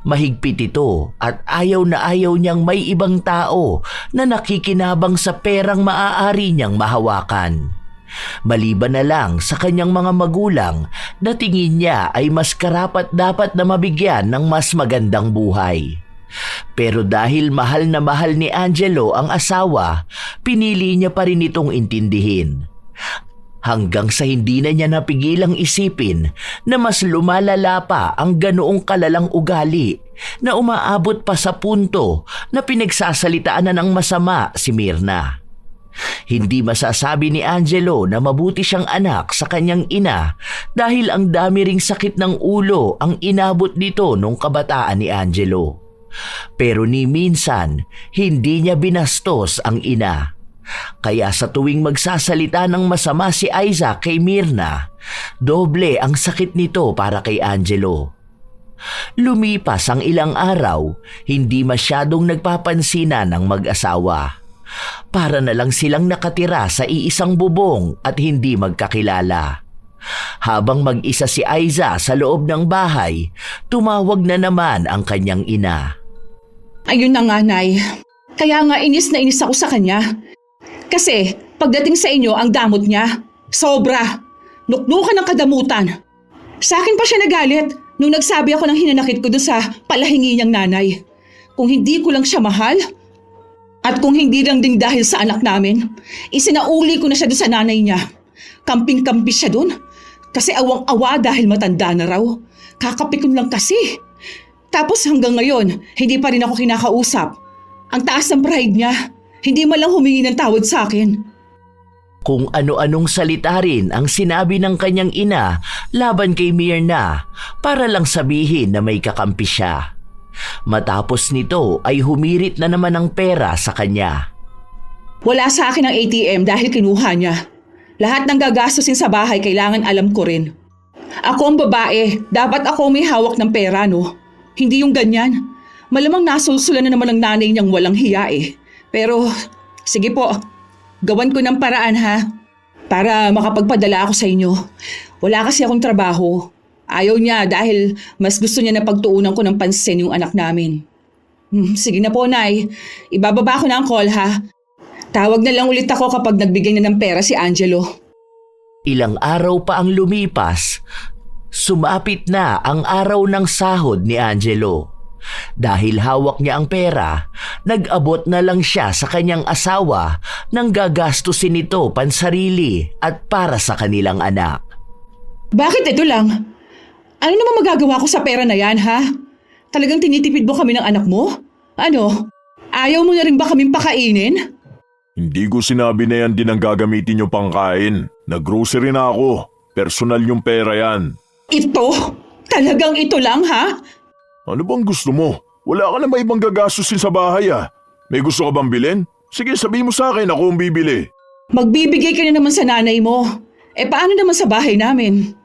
Mahigpit ito at ayaw na ayaw niyang may ibang tao na nakikinabang sa perang maaari niyang mahawakan. Maliban na lang sa kanyang mga magulang na tingin niya ay mas karapat-dapat na mabigyan ng mas magandang buhay. Pero dahil mahal na mahal ni Angelo ang asawa, pinili niya pa rin itong intindihin. Hanggang sa hindi na niya napigilang isipin na mas lumalala pa ang ganoong kalalang ugali na umaabot pa sa punto na pinagsasalitaan na ng masama si Myrna. Hindi masasabi ni Angelo na mabuti siyang anak sa kanyang ina dahil ang dami ring sakit ng ulo ang inabot nito nung kabataan ni Angelo. Pero ni minsan, hindi niya binastos ang ina. Kaya sa tuwing magsasalita ng masama si Aiza kay Myrna, doble ang sakit nito para kay Angelo. Lumipas ang ilang araw, hindi masyadong nagpapansinan ng mag-asawa. Para na lang silang nakatira sa iisang bubong at hindi magkakilala. Habang mag-isa si Aiza sa loob ng bahay, tumawag na naman ang kanyang ina. Ayun na nga, Nay. Kaya nga inis na inis ako sa kanya. Kasi pagdating sa inyo ang damot niya, sobra. Nuknukan ng kadamutan. Sa akin pa siya nagalit nung nagsabi ako ng hinanakit ko doon sa palahingi niyang nanay. Kung hindi ko lang siya mahal, at kung hindi lang din dahil sa anak namin, isinauli ko na siya doon sa nanay niya. Kamping-kampi siya doon. Kasi awang-awa dahil matanda na raw. Kakapikon lang kasi. Tapos hanggang ngayon, hindi pa rin ako kinakausap. Ang taas ng pride niya. Hindi man lang humingi ng tawad sa akin. Kung ano-anong salita rin ang sinabi ng kanyang ina laban kay Myrna para lang sabihin na may kakampi siya. Matapos nito ay humirit na naman ng pera sa kanya. Wala sa akin ang ATM dahil kinuha niya. Lahat ng gagastusin sa bahay kailangan alam ko rin. Ako ang babae, dapat ako may hawak ng pera, no? Hindi yung ganyan. Malamang nasulsulan na naman ng nanay niyang walang hiya eh. Pero, sige po, gawan ko ng paraan ha. Para makapagpadala ako sa inyo. Wala kasi akong trabaho. Ayaw niya dahil mas gusto niya na pagtuunan ko ng pansin yung anak namin. Sige na po, Nay. Ibababa ko na ang call ha. Tawag na lang ulit ako kapag nagbigay na ng pera si Angelo. Ilang araw pa ang lumipas, sumapit na ang araw ng sahod ni Angelo. Dahil hawak niya ang pera, nag-abot na lang siya sa kanyang asawa nang gagastusin ito pansarili at para sa kanilang anak. Bakit ito lang? Ano naman magagawa ko sa pera na yan, ha? Talagang tinitipid mo kami ng anak mo? Ano? Ayaw mo na rin ba kaming pakainin? Hindi ko sinabi na yan din ang gagamitin yung pangkain. Nag-grocery na ako. Personal yung pera yan. Ito? Talagang ito lang, ha? Ano bang gusto mo? Wala ka na ba ibang gagastusin sa bahay May gusto ka bang bilhin? Sige, sabihin mo sa akin, ako ang bibili. Magbibigay ka na naman sa nanay mo. Paano naman sa bahay namin?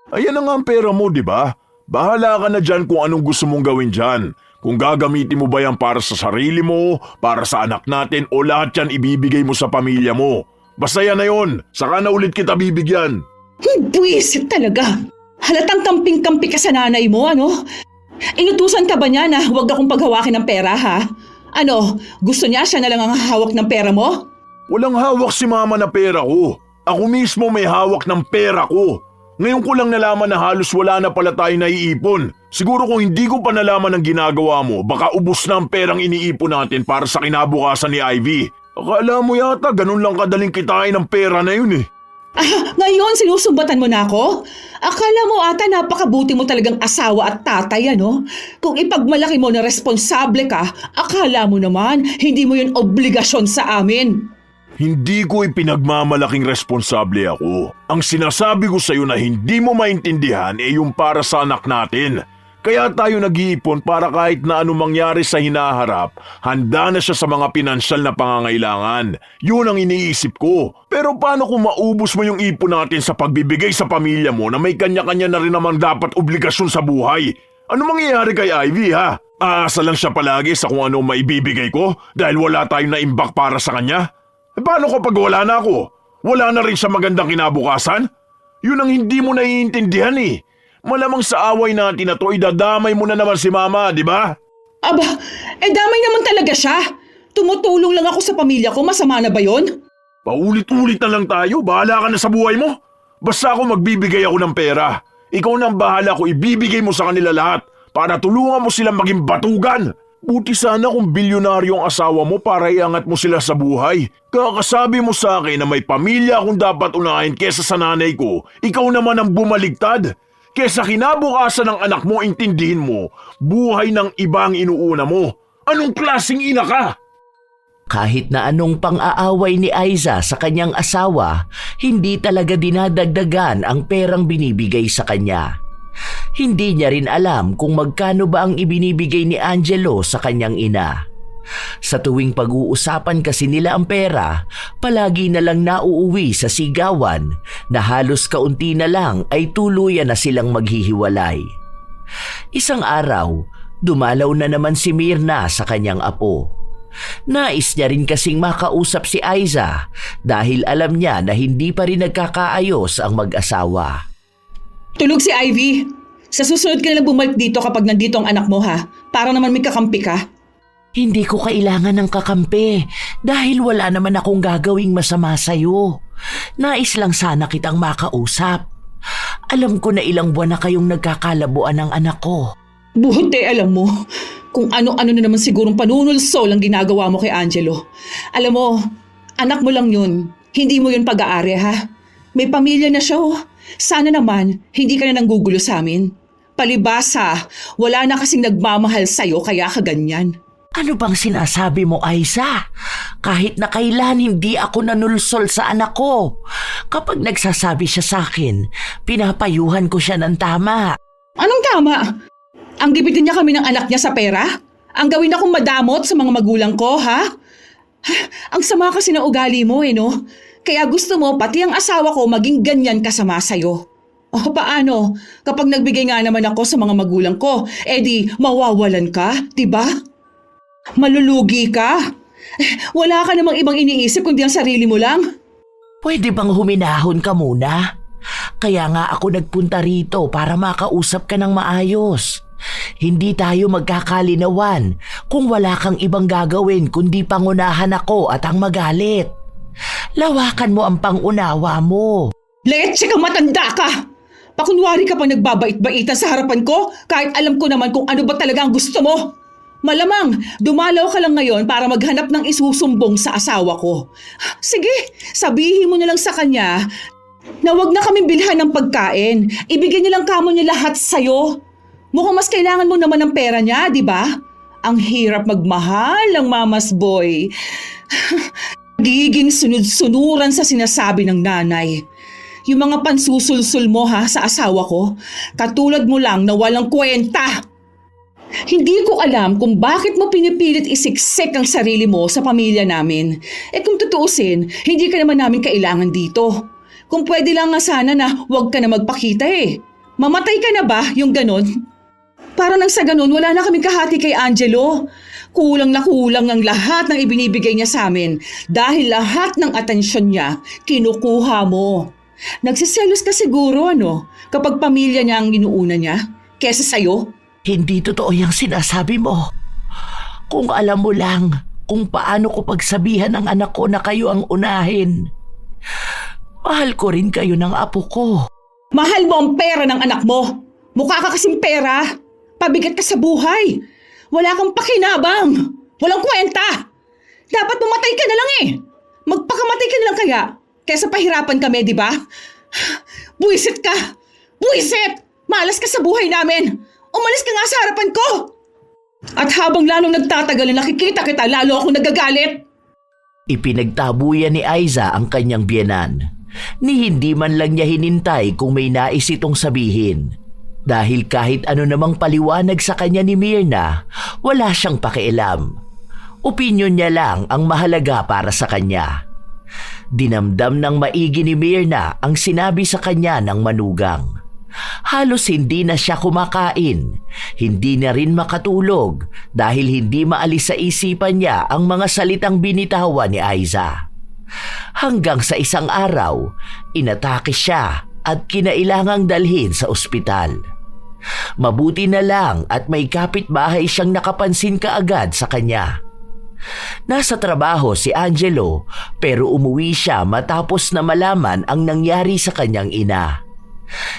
Ayan na nga ang pera mo, di ba? Bahala ka na dyan kung anong gusto mong gawin dyan. Kung gagamitin mo ba yan para sa sarili mo, para sa anak natin, o lahat yan ibibigay mo sa pamilya mo. Basta yan na yun. Saka na ulit kita bibigyan. Buwisit talaga. Halatang kamping-kampi ka sa nanay mo, ano? Inutusan ka ba niya na huwag akong paghawakin ng pera, ha? Ano, gusto niya siya na lang ang hawak ng pera mo? Walang hawak si mama na pera ko. Ako mismo may hawak ng pera ko. Ngayon ko lang nalaman na halos wala na pala tayo naiipon. Siguro kung hindi ko pa nalaman ang ginagawa mo, baka ubos na ang perang iniipon natin para sa kinabukasan ni Ivy. Akala mo yata ganun lang kadaling kitain ng pera na yun Ngayon sinusumbatan mo na ako? Akala mo ata napakabuti mo talagang asawa at tatay, ano? Kung ipagmalaki mo na responsable ka, akala mo naman hindi mo yun obligasyon sa amin. Hindi ko ipinagmamalaking responsable ako. Ang sinasabi ko sa'yo na hindi mo maintindihan yung para sa anak natin. Kaya tayo nag-iipon para kahit na anong mangyari sa hinaharap, handa na siya sa mga pinansyal na pangangailangan. Yun ang iniisip ko. Pero paano kung maubos mo yung ipon natin sa pagbibigay sa pamilya mo na may kanya-kanya na rin naman dapat obligasyon sa buhay? Ano mangyayari kay Ivy, ha? Aasa lang siya palagi sa kung ano maibibigay ko dahil wala tayong naimbak para sa kanya? Paano kapag wala na ako? Wala na rin siya magandang kinabukasan? Yun ang hindi mo naiintindihan Malamang sa away natin na to, idadamay mo na naman si mama, di ba? Aba, damay naman talaga siya. Tumutulong lang ako sa pamilya ko, masama na ba yun? Paulit-ulit na lang tayo, bahala ka na sa buhay mo. Basta ako magbibigay ako ng pera. Ikaw na ang bahala ko, ibibigay mo sa kanila lahat para tulungan mo silang maging batugan. Buti sana kung bilyonaryo ang asawa mo para iangat mo sila sa buhay. Kakasabi mo sa akin na may pamilya akong dapat unahin kesa sa nanay ko, ikaw naman ang bumaligtad. Kesa kinabukasan ng anak mo, intindihin mo, buhay ng ibang inuuna mo. Anong klaseng ina ka? Kahit na anong pang-aaway ni Aiza sa kanyang asawa, hindi talaga dinadagdagan ang perang binibigay sa kanya. Hindi niya rin alam kung magkano ba ang ibinibigay ni Angelo sa kanyang ina. Sa tuwing pag-uusapan kasi nila ang pera, palagi na lang nauuwi sa sigawan na halos kaunti na lang ay tuluyan na silang maghihiwalay. Isang araw, dumalaw na naman si Mirna sa kanyang apo. Nais niya rin kasing makausap si Aiza dahil alam niya na hindi pa rin nagkakaayos ang mag-asawa. Tulog si Ivy. Sa susunod ka na lang bumalik dito kapag nandito ang anak mo, ha? Para naman may kakampi ka. Hindi ko kailangan ng kakampi dahil wala naman akong gagawing masama sa'yo. Nais lang sana kitang makausap. Alam ko na ilang buwan na kayong nagkakalabuan ng anak ko. Buti alam mo, kung ano-ano na naman sigurong panunulsol ang ginagawa mo kay Angelo. Alam mo, anak mo lang yun. Hindi mo yun pag-aari, ha? May pamilya na siya, oh. Sana naman, hindi ka na nanggugulo sa amin. Palibasa, wala na kasing nagmamahal sa'yo kaya ka ganyan. Ano bang sinasabi mo, Aiza? Kahit na kailan hindi ako nanulsol sa anak ko. Kapag nagsasabi siya sa akin, pinapayuhan ko siya ng tama. Anong tama? Ang gibitin niya kami ng anak niya sa pera? Ang gawin akong madamot sa mga magulang ko, ha? Ang sama kasi ng ugali mo, no? Kaya gusto mo pati ang asawa ko maging ganyan kasama sa'yo. O paano? Kapag nagbigay nga naman ako sa mga magulang ko, di mawawalan ka, diba? Malulugi ka. Wala ka namang ibang iniisip kundi ang sarili mo lang. Pwede bang huminahon ka muna? Kaya nga ako nagpunta rito para makausap ka ng maayos. Hindi tayo magkakalinawan kung wala kang ibang gagawin kundi pangunahan ako at ang magalit. Lawakan mo ang pangunawa mo. Leche kang matanda ka! Pakunwari ka pang nagbabait-baitan sa harapan ko kahit alam ko naman kung ano ba talaga ang gusto mo. Malamang, dumalaw ka lang ngayon para maghanap ng isusumbong sa asawa ko. Sige, sabihin mo na lang sa kanya na wag na kaming bilhan ng pagkain. Ibigay niya lang kamo niya lahat sa'yo. Mukhang mas kailangan mo naman ng pera niya, di ba? Ang hirap magmahal ng mamas boy. Giging sunod-sunuran sa sinasabi ng nanay. Yung mga pansusulsul mo sa asawa ko, katulad mo lang na walang kwenta. Hindi ko alam kung bakit mo pinipilit isiksik ang sarili mo sa pamilya namin. Kung tutuusin, hindi ka naman namin kailangan dito. Kung pwede lang nga sana na huwag ka na magpakita Mamatay ka na ba yung ganon? Para nang sa ganon, wala na kaming kahati kay Angelo. Kulang na kulang ang lahat ng ibinibigay niya sa amin dahil lahat ng atensyon niya kinukuha mo. Nagsiselos ka siguro kapag pamilya niya ang inuuna niya kesa sa'yo? Hindi totoo yung sinasabi mo. Kung alam mo lang kung paano ko pagsabihan ng anak ko na kayo ang unahin. Mahal ko rin kayo ng apo ko. Mahal mo ang pera ng anak mo. Mukha ka kasing pera. Pabigat ka sa buhay. Wala kang pakinabang. Walang kwenta. Dapat mamatay ka na lang Magpakamatay ka na lang kaya. Kesa pahirapan kami, di ba? Buwisit ka! Buwisit! Malas ka sa buhay namin! Umalis ka nga sa harapan ko! At habang lalong nagtatagal na nakikita kita, lalo ako nagagalit. Ipinagtabuyan ni Aiza ang kanyang biyenan. Ni hindi man lang niya hinintay kung may nais itong sabihin. Dahil kahit ano namang paliwanag sa kanya ni Myrna, wala siyang pakialam. Opinyon niya lang ang mahalaga para sa kanya. Dinamdam ng maigi ni Myrna ang sinabi sa kanya ng manugang. Halos hindi na siya kumakain, hindi na rin makatulog dahil hindi maalis sa isipan niya ang mga salitang binitawan ni Aiza. Hanggang sa isang araw, inatake siya at kinailangang dalhin sa ospital. Mabuti na lang at may kapitbahay siyang nakapansin kaagad sa kanya. Nasa trabaho si Angelo pero umuwi siya matapos na malaman ang nangyari sa kanyang ina.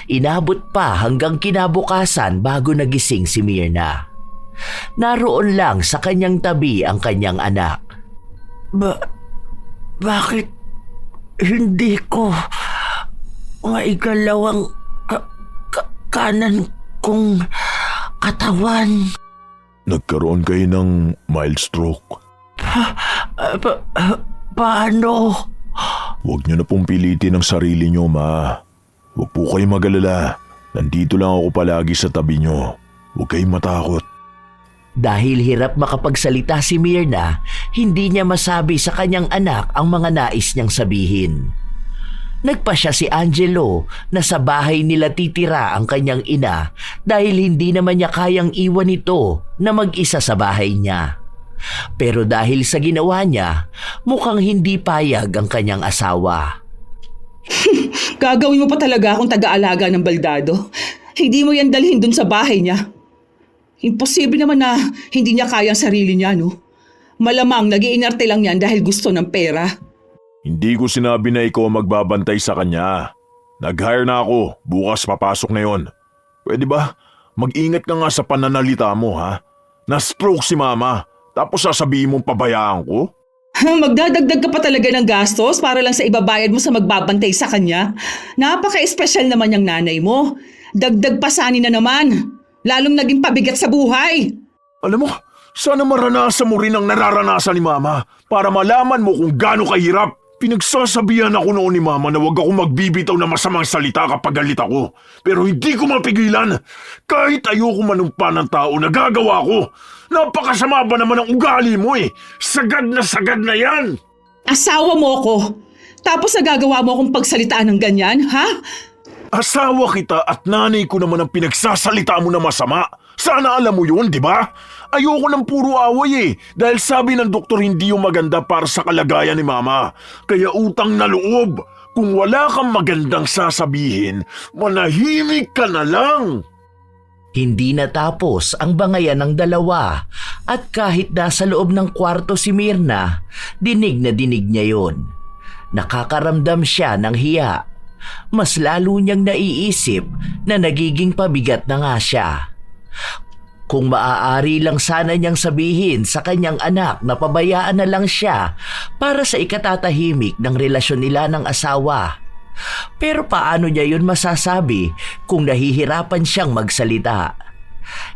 Inabot pa hanggang kinabukasan bago nagising si Myrna. Naroon lang sa kanyang tabi ang kanyang anak. Bakit hindi ko maigalaw ang kanan kong katawan? Nagkaroon kayo ng mild stroke. Paano? Huwag niyo na pong pilitin ang sarili niyo, ma. Huwag po kayong mag-alala. Nandito lang ako palagi sa tabi niyo. Huwag kayong matakot. Dahil hirap makapagsalita si Myrna, hindi niya masabi sa kanyang anak ang mga nais niyang sabihin. Nagpasya si Angelo na sa bahay nila titira ang kanyang ina dahil hindi naman niya kayang iwan ito na mag-isa sa bahay niya. Pero dahil sa ginawa niya, mukhang hindi payag ang kanyang asawa. Gagawin mo pa talaga akong taga-alaga ng baldado. Hindi mo yan dalhin dun sa bahay niya. Imposible naman na hindi niya kaya ang sarili niya, Malamang nag-iinarte lang yan dahil gusto ng pera. Hindi ko sinabi na ikaw magbabantay sa kanya. Nag-hire na ako. Bukas papasok na yon. Pwede ba? Mag-ingat ka nga sa pananalita mo, ha? Na-stroke si mama. Tapos sasabihin mong pabayaan ko? Magdadagdag ka pa talaga ng gastos para lang sa ibabayad mo sa magbabantay sa kanya. Napaka-espesyal naman yung nanay mo. Dagdag pasanin na naman. Lalong naging pabigat sa buhay. Alam mo, sana maranasan mo rin ang nararanasan ni mama para malaman mo kung gaano kahirap. Pinagsasabihan ako noon ni mama na huwag ako magbibitaw na masamang salita kapag galit ako. Pero hindi ko mapigilan. Kahit ayoko manumpa ng tao, nagagawa ko. Napakasama ba naman ang ugali mo Sagad na yan. Asawa mo ko. Tapos nagagawa mo akong pagsalitaan ng ganyan, ha? Asawa kita at nanay ko naman ang pinagsasalita mo na masama. Sana alam mo yun, di ba? Ayoko ng puro away dahil sabi ng doktor hindi yung maganda para sa kalagayan ni mama. Kaya utang na loob. Kung wala kang magandang sasabihin, manahimik ka na lang. Hindi natapos ang bangayan ng dalawa At kahit nasa loob ng kwarto si Mirna, dinig na dinig niya yon. Nakakaramdam siya ng hiya. Mas lalo niyang naiisip na nagiging pabigat na nga siya. Kung maaari lang sana niyang sabihin sa kanyang anak na pabayaan na lang siya para sa ikatatahimik ng relasyon nila ng asawa. Pero paano niya yun masasabi kung nahihirapan siyang magsalita?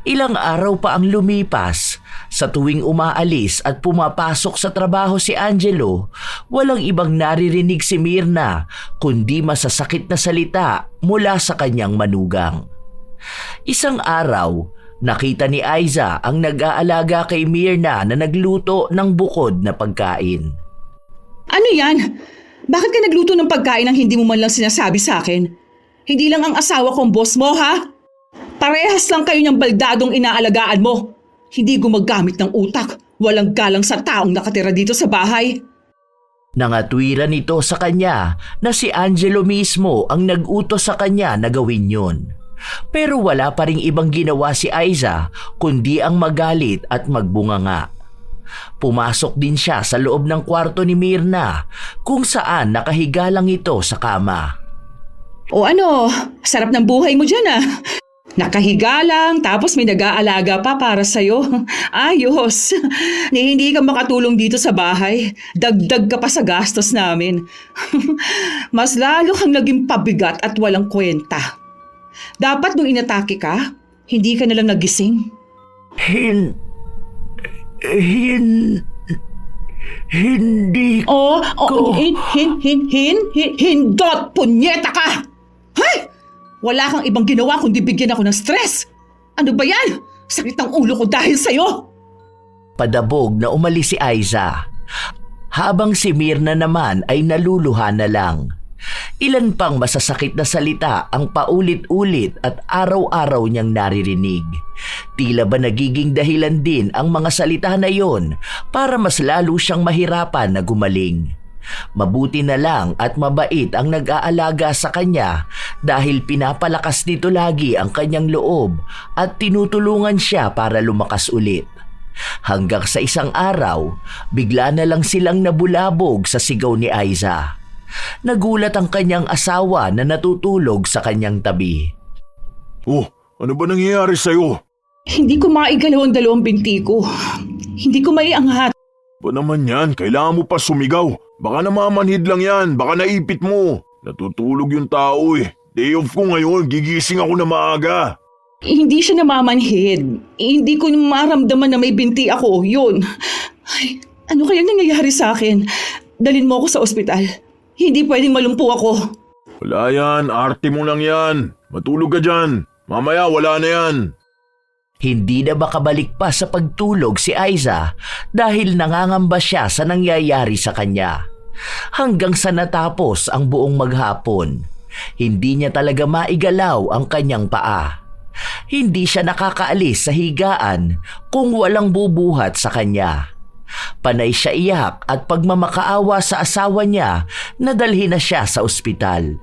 Ilang araw pa ang lumipas. Sa tuwing umaalis at pumapasok sa trabaho si Angelo, walang ibang naririnig si Mirna kundi masasakit na salita mula sa kanyang manugang. Isang araw, nakita ni Aiza ang nag-aalaga kay Mirna na nagluto ng bukod na pagkain. Ano yan? Bakit ka nagluto ng pagkain ang hindi mo man lang sinasabi sa akin? Hindi lang ang asawa kong boss mo, ha? Parehas lang kayo niyang baldadong inaalagaan mo. Hindi gumagamit ng utak. Walang galang sa taong nakatira dito sa bahay. Nangatwiran nito sa kanya na si Angelo mismo ang nag-utos sa kanya na gawin yun. Pero wala pa ring ibang ginawa si Aiza kundi ang magalit at magbunganga. Pumasok din siya sa loob ng kwarto ni Mirna kung saan nakahiga lang ito sa kama. O ano, sarap ng buhay mo dyan, ah. Nakahiga lang, tapos may nag-aalaga pa para sa'yo. Ayos. Ni hindi ka makatulong dito sa bahay. Dagdag ka pa sa gastos namin. Mas lalo kang naging pabigat at walang kwenta. Dapat nung inatake ka, hindi ka nalang nagising. Hindi Hindot, punyeta ka! Hay! Wala kang ibang ginawa kundi bigyan ako ng stress. Ano ba yan? Sakit ang ulo ko dahil sa'yo. Padabog na umalis si Aiza. Habang si Mirna naman ay naluluha na lang. Ilan pang masasakit na salita ang paulit-ulit at araw-araw niyang naririnig. Tila ba nagiging dahilan din ang mga salita na yon para mas lalo siyang mahirapan na gumaling. Mabuti na lang at mabait ang nag-aalaga sa kanya dahil pinapalakas nito lagi ang kanyang loob at tinutulungan siya para lumakas ulit. Hanggang sa isang araw, bigla na lang silang nabulabog sa sigaw ni Aiza. Nagulat ang kanyang asawa na natutulog sa kanyang tabi. Oh, ano ba nangyayari sa'yo? Hindi ko maigalaw ang dalawang binti ko. Hindi ko maiangat. Ba naman yan? Kailangan mo pa sumigaw. Baka namamanhid lang yan. Baka naipit mo. Natutulog yung tao eh. Day off ko ngayon. Gigising ako na maaga. Hindi siya namamanhid. Hindi ko maramdaman na may binti ako. Yun. Ay, ano kaya nangyayari sa akin? Dalhin mo ako sa ospital. Hindi pwedeng malumpo ako. Wala yan. Arte mo lang yan. Matulog ka dyan. Mamaya wala na yan. Hindi na makabalik pa sa pagtulog si Aiza dahil nangangamba siya sa nangyayari sa kanya. Hanggang sa natapos ang buong maghapon, hindi niya talaga maigalaw ang kanyang paa. Hindi siya nakakaalis sa higaan kung walang bubuhat sa kanya. Panay siya iyak at pagmamakaawa sa asawa niya na dalhin na siya sa ospital.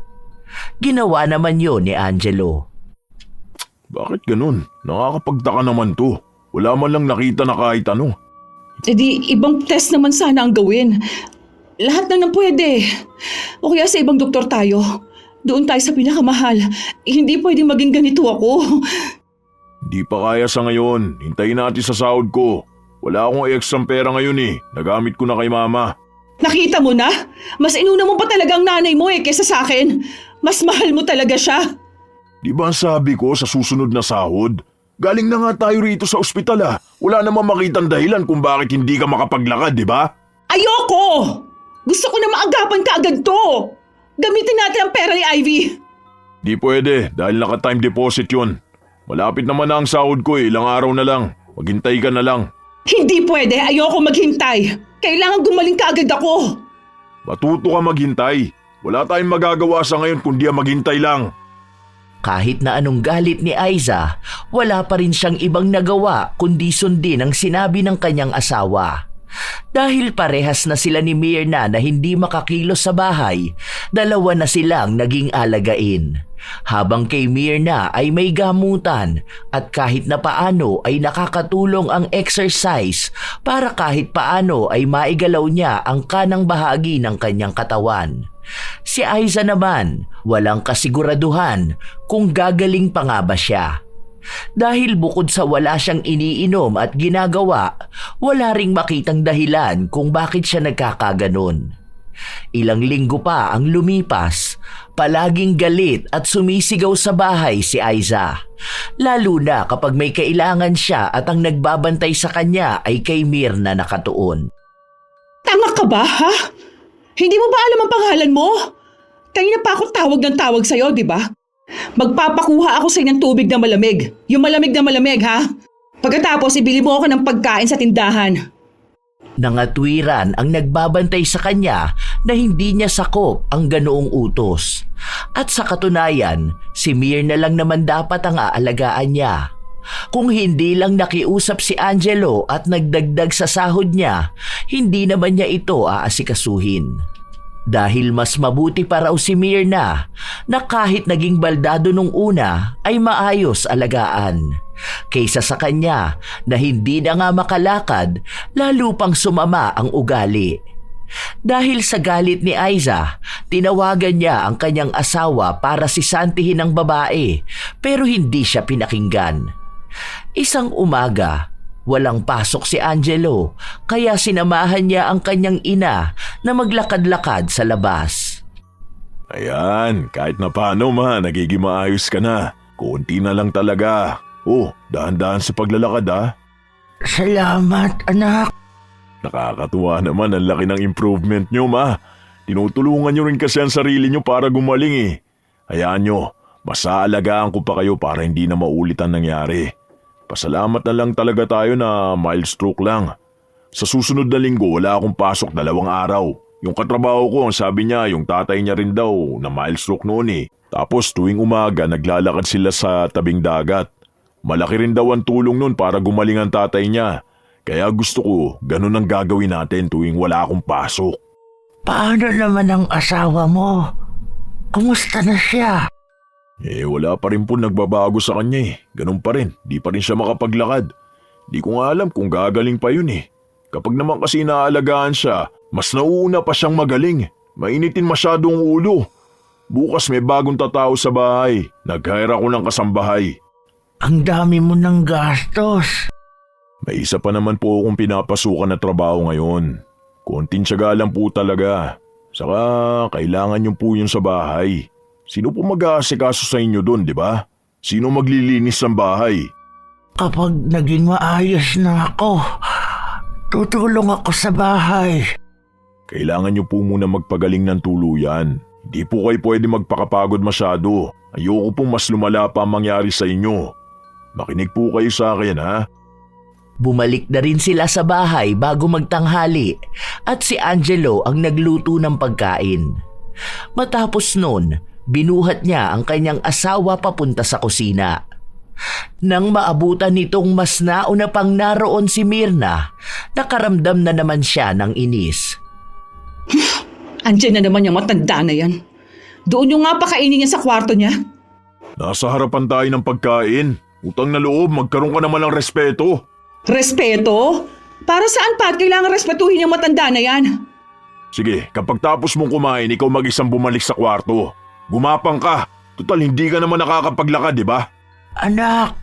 Ginawa naman yun ni Angelo. Bakit ganun? Nakakapagtaka naman to. Wala man lang nakita na kahit ano. E di, ibang test naman sana ang gawin. Lahat na nang pwede. O kaya sa ibang doktor tayo. Doon tayo sa pinakamahal. Hindi pwedeng maging ganito ako. Di pa kaya sa ngayon. Hintayin natin sa sahod ko. Wala akong extra pera ngayon eh. Nagamit ko na kay mama. Nakita mo na? Mas inuna mo pa talaga ang nanay mo kesa sa akin. Mas mahal mo talaga siya. Di ba sabi ko sa susunod na sahod? Galing na nga tayo rito sa ospital ah. Wala namang makitang dahilan kung bakit hindi ka makapaglakad, di ba? Ayoko! Gusto ko na maagapan ka agad to. Gamitin natin ang pera ni Ivy. Di pwede dahil naka-time deposit yun. Malapit naman na ang sahod ko eh. Ilang araw na lang. Maghintay ka na lang. Hindi pwede. Ayoko maghintay. Kailangan gumaling ka agad ako. Matuto ka maghintay. Wala tayong magagawa sa ngayon kundi maghintay lang. Kahit na anong galit ni Aiza, wala pa rin siyang ibang nagawa kundi sundin ang sinabi ng kanyang asawa. Dahil parehas na sila ni Myrna na hindi makakilos sa bahay, dalawa na silang naging alagain. Habang kay Myrna ay may gamutan at kahit na paano ay nakakatulong ang exercise para kahit paano ay maigalaw niya ang kanang bahagi ng kanyang katawan. Si Aiza naman, walang kasiguraduhan kung gagaling pa nga ba siya. Dahil bukod sa wala siyang iniinom at ginagawa, wala ring makitang dahilan kung bakit siya nagkakaganon. Ilang linggo pa ang lumipas, palaging galit at sumisigaw sa bahay si Aiza. Lalo na kapag may kailangan siya at ang nagbabantay sa kanya ay kay Myrna nakatuon. Tanga ka ba, ha? Hindi mo ba alam ang pangalan mo? Kanina pa ako tawag ng tawag sa'yo, di ba? Magpapakuha ako sa ng tubig na malamig. Yung malamig na malamig, ha? Pagkatapos, ibili mo ako ng pagkain sa tindahan. Nangatwiran ang nagbabantay sa kanya na hindi niya sakop ang ganoong utos. At sa katunayan, si Myrna lang naman dapat ang aalagaan niya. Kung hindi lang nakiusap si Angelo at nagdagdag sa sahod niya, hindi naman niya ito aasikasuhin. Dahil mas mabuti pa raw si Myrna na kahit naging baldado nung una ay maayos alagaan. Kaysa sa kanya na hindi na nga makalakad, lalo pang sumama ang ugali. Dahil sa galit ni Aiza, tinawagan niya ang kanyang asawa para sisantihin ang babae pero hindi siya pinakinggan. Isang umaga, walang pasok si Angelo kaya sinamahan niya ang kanyang ina na maglakad-lakad sa labas. Ayan, kahit na paano nagiging maayos ka na. Kunti na lang talaga. Oh, dahan-dahan sa paglalakad ha. Salamat, anak. Nakakatuwa naman ang laki ng improvement nyo, ma. Tinutulungan nyo rin kasi ang sarili nyo para gumaling eh. Hayaan nyo, masaalagaan ko pa kayo para hindi na maulit ang nangyari. Pasalamat na lang talaga tayo na mild stroke lang. Sa susunod na linggo wala akong pasok 2 araw. Yung katrabaho ko ang sabi niya yung tatay niya rin daw na mild stroke noon eh. Tapos tuwing umaga naglalakad sila sa tabing dagat. Malaki rin daw ang tulong nun para gumaling ang tatay niya. Kaya gusto ko ganun ang gagawin natin tuwing wala akong pasok. Paano naman ang asawa mo? Kumusta na siya? Wala pa rin po nagbabago sa kanya eh. Ganun pa rin, di pa rin siya makapaglakad. Di ko nga alam kung gagaling pa yun eh. Kapag naman kasi inaalagaan siya, mas nauuna pa siyang magaling. Mainitin masyadong ulo. Bukas may bagong tatao sa bahay. Nag-hire ako ng kasambahay. Ang dami mo ng gastos. May isa pa naman po akong pinapasukan na trabaho ngayon. Konting tiyaga lang po talaga. Saka kailangan niyo po yun sa bahay. Sino po mag-aasikaso sa inyo doon, di ba? Sino maglilinis ng bahay? Kapag naging maayos na ako, tutulong ako sa bahay. Kailangan niyo po muna magpagaling ng tuluyan. Hindi po kayo pwede magpakapagod masyado. Ayoko pong mas lumala pa ang mangyari sa inyo. Makinig po kayo sa akin, ha? Bumalik na rin sila sa bahay bago magtanghali at si Angelo ang nagluto ng pagkain. Matapos nun, binuhat niya ang kanyang asawa papunta sa kusina. Nang maabutan nitong mas nauna pang naroon si Myrna, nakaramdam na naman siya ng inis. Andiyan na naman yung matanda na yan. Doon yung nga pakainin niya sa kwarto niya. Nasa harapan tayo ng pagkain. Utang na loob, magkaroon ka naman ng respeto. Respeto? Para saan pa at kailangan respetuhin yung matanda na yan? Sige, kapag tapos mong kumain, ikaw mag-isang bumalik sa kwarto. Gumapang ka. Total, hindi ka naman nakakapaglakad, di ba? Anak,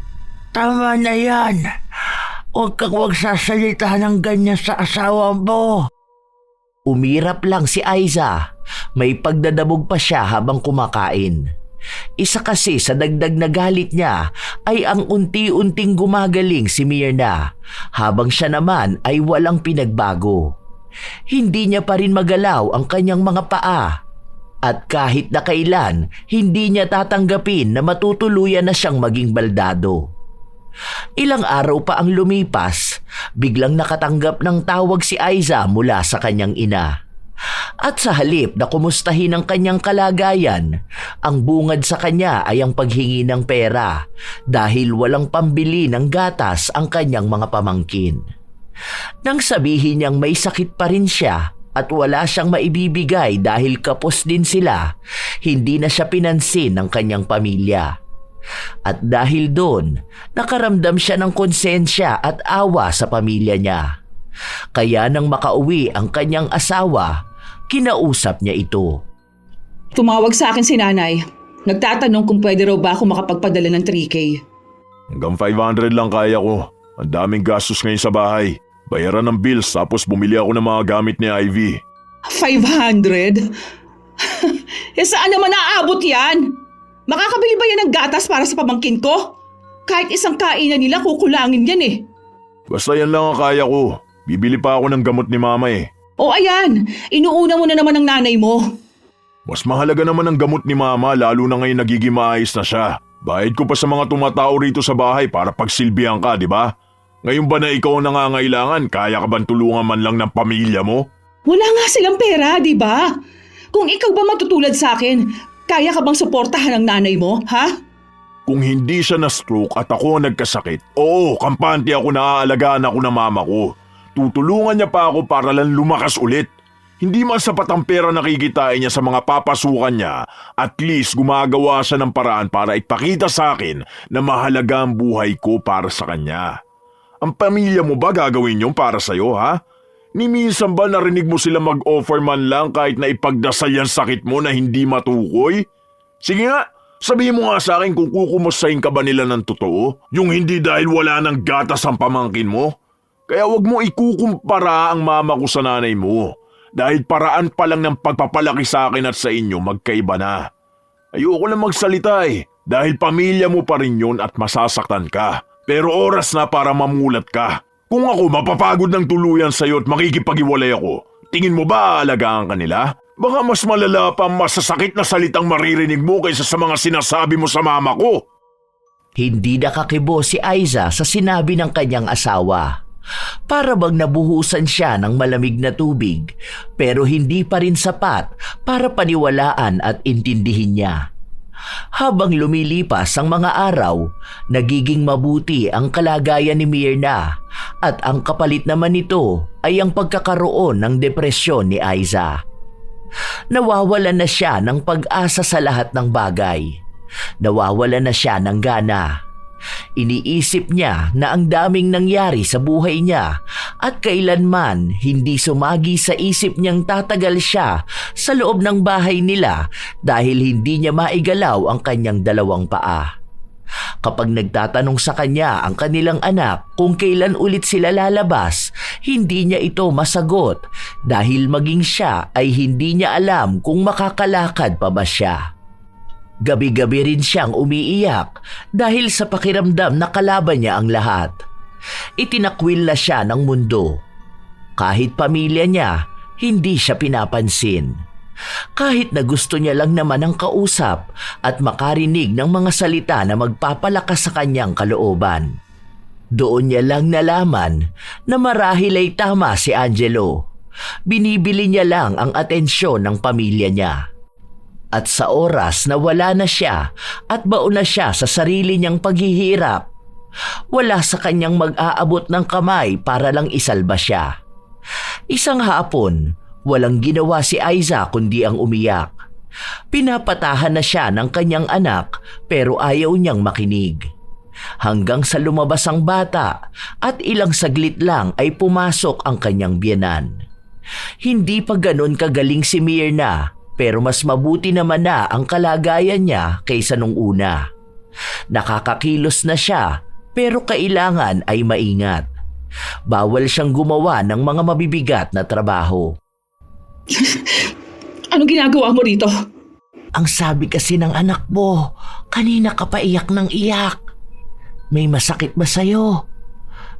tama na yan. Huwag kang magsasalita ng ganyan sa asawa mo. Umirap lang si Aiza. May pagdadabog pa siya habang kumakain. Isa kasi sa dagdag na galit niya ay ang unti-unting gumagaling si Myrna habang siya naman ay walang pinagbago. Hindi niya pa rin magalaw ang kanyang mga paa at kahit na kailan hindi niya tatanggapin na matutuluyan na siyang maging baldado. Ilang araw pa ang lumipas, biglang nakatanggap ng tawag si Aiza mula sa kanyang ina. At sa halip na kumustahin ang kanyang kalagayan, ang bungad sa kanya ay ang paghingi ng pera dahil walang pambili ng gatas ang kanyang mga pamangkin. Nang sabihin niyang may sakit pa rin siya at wala siyang maibibigay dahil kapos din sila, hindi na siya pinansin ng kanyang pamilya. At dahil doon, nakaramdam siya ng konsensya at awa sa pamilya niya. Kaya nang makauwi ang kanyang asawa, kinausap niya ito. Tumawag sa akin si nanay. Nagtatanong kung pwede raw ba ako makapagpadala ng 3K. Hanggang 500 lang kaya ko. Ang daming gastos ngayon sa bahay. Bayaran ng bills tapos bumili ako ng mga gamit ni Ivy. 500? Saan naman naaabot yan? Makakabili ba yan ng gatas para sa pamangkin ko? Kahit isang kainan nila kukulangin yan eh. Basta yan lang ang kaya ko. Bibili pa ako ng gamot ni mama eh. O ayan, inuuna mo na naman ng nanay mo. Mas mahalaga naman ang gamot ni mama lalo na ngayon nagiging maayos na siya. Bayad ko pa sa mga tumatao rito sa bahay para pagsilbihan ka, di ba? Ngayon ba na ikaw ang nangangailangan, kaya ka bang tulungan man lang ng pamilya mo? Wala nga silang pera, di ba? Kung ikaw ba matutulad sa akin, kaya ka bang suportahan ng nanay mo, ha? Kung hindi siya na-stroke at ako ang nagkasakit, oo, kampante ako na aalagaan ako ng mama ko. Tutulungan niya pa ako para lang lumakas ulit. Hindi man sapat ang pera na kikitain niya sa mga papasukan niya, at least gumagawa siya ng paraan para ipakita sa akin na mahalaga ang buhay ko para sa kanya. Ang pamilya mo ba gagawin yun para sa'yo, ha? Ni minsan ba narinig mo sila mag-offer man lang kahit na ipagdasal yan sakit mo na hindi matukoy? Sige nga, sabihin mo nga sa akin kung kukumustahin ka ba nila ng totoo, yung hindi dahil wala ng gatas ang pamangkin mo. Kaya wag mo ikukumpara ang mama ko sa nanay mo. Dahil paraan pa lang ng pagpapalaki sa akin at sa inyo magkaiba na. Ayoko na magsalita eh, dahil pamilya mo pa rin yun at masasaktan ka. Pero oras na para mamulat ka. Kung ako mapapagod ng tuluyan sa'yo at makikipag-iwalay ako, tingin mo ba aalagaan ka nila? Baka mas malala pa ang masasakit na salitang maririnig mo kaysa sa mga sinasabi mo sa mama ko. Hindi nakakibo si Aiza sa sinabi ng kanyang asawa. Para bang nabuhusan siya ng malamig na tubig, pero hindi pa rin sapat para paniwalaan at intindihin niya. Habang lumilipas ang mga araw, nagiging mabuti ang kalagayan ni Myrna at ang kapalit naman nito ay ang pagkakaroon ng depresyon ni Aiza. Nawawalan na siya ng pag-asa sa lahat ng bagay. Nawawalan na siya ng gana. Iniisip niya na ang daming nangyari sa buhay niya at kailanman hindi sumagi sa isip niyang tatagal siya sa loob ng bahay nila dahil hindi niya maigalaw ang kanyang dalawang paa. Kapag nagtatanong sa kanya ang kanilang anak kung kailan ulit sila lalabas, hindi niya ito masagot dahil maging siya ay hindi niya alam kung makakalakad pa ba siya. Gabi-gabi rin siyang umiiyak dahil sa pakiramdam na kalaban niya ang lahat. Itinakwil na siya ng mundo. Kahit pamilya niya, hindi siya pinapansin. Kahit na gusto niya lang naman ang kausap at makarinig ng mga salita na magpapalakas sa kanyang kalooban. Doon niya lang nalaman na marahil ay tama si Angelo. Binibili niya lang ang atensyon ng pamilya niya. At sa oras na wala na siya at baon na siya sa sarili niyang paghihirap, wala sa kanyang mag-aabot ng kamay para lang isalba siya. Isang hapon, walang ginawa si Aiza kundi ang umiyak. Pinapatahan na siya ng kanyang anak pero ayaw niyang makinig. Hanggang sa lumabas ang bata at ilang saglit lang ay pumasok ang kanyang biyenan. Hindi pa ganon kagaling si Myrna pero mas mabuti naman na ang kalagayan niya kaysa nung una. Nakakakilos na siya pero kailangan ay maingat. Bawal siyang gumawa ng mga mabibigat na trabaho. Anong ginagawa mo rito? Ang sabi kasi ng anak mo, kanina ka pa iyak ng iyak. May masakit ba sa'yo?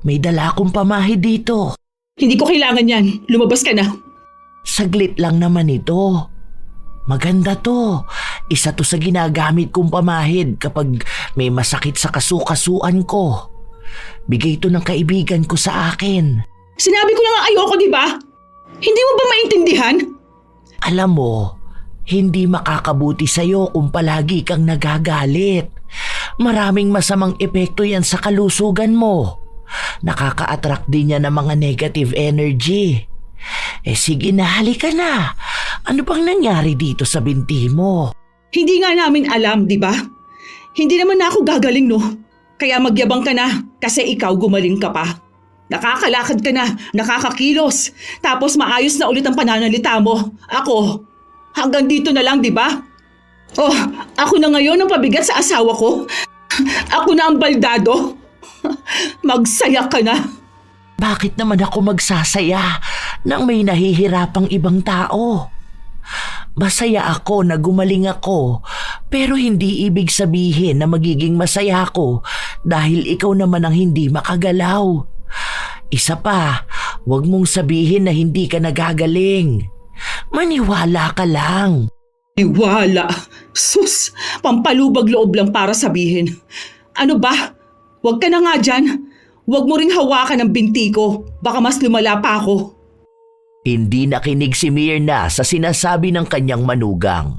May dala akong pamahid dito. Hindi ko kailangan yan. Lumabas ka na. Saglit lang naman ito. Maganda to. Isa to sa ginagamit kong pamahid kapag may masakit sa kasukasuan ko. Bigay to ng kaibigan ko sa akin. Sinabi ko na nga ayoko, di ba? Hindi mo ba maintindihan? Alam mo, hindi makakabuti sa'yo kung palagi kang nagagalit. Maraming masamang epekto yan sa kalusugan mo. Nakaka-attract din niya ng mga negative energy. Sige na, halika na. Ano bang nangyari dito sa binti mo? Hindi nga namin alam, di ba? Hindi naman na ako gagaling, no? Kaya magyabang ka na kasi ikaw gumaling ka pa. Nakakalakad ka na, nakakakilos. Tapos maayos na ulit ang pananalita mo. Ako, hanggang dito na lang, di ba? Oh, ako na ngayon ang pabigat sa asawa ko. Ako na ang baldado. Magsaya ka na. Bakit naman ako magsasaya nang may nahihirapang ibang tao? Masaya ako na gumaling ako, pero hindi ibig sabihin na magiging masaya ako dahil ikaw naman ang hindi makagalaw. Isa pa, huwag mong sabihin na hindi ka nagagaling. Maniwala ka lang. Iwala. Sus, pampalubag loob lang para sabihin. Ano ba? Huwag ka na nga dyan. Huwag mo ring hawakan ang binti ko. Baka mas lumala pa ako. Hindi nakinig si Myrna sa sinasabi ng kanyang manugang.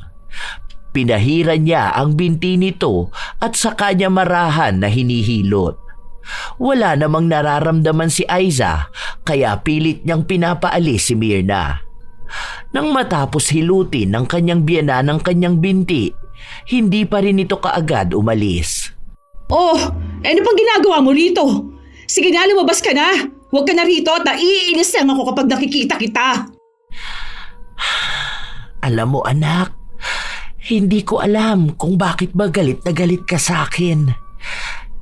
Pinahiran niya ang binti nito at saka niya marahan na hinihilot. Wala namang nararamdaman si Aiza kaya pilit niyang pinapaalis si Myrna. Nang matapos hilutin ng kanyang biyana ng kanyang binti, hindi pa rin ito kaagad umalis. Oh, ano pang ginagawa mo rito? Sige na, lumabas ka na. Huwag ka na rito at naiinis lang ako kapag nakikita kita. Alam mo anak, hindi ko alam kung bakit ba galit na galit ka sa akin.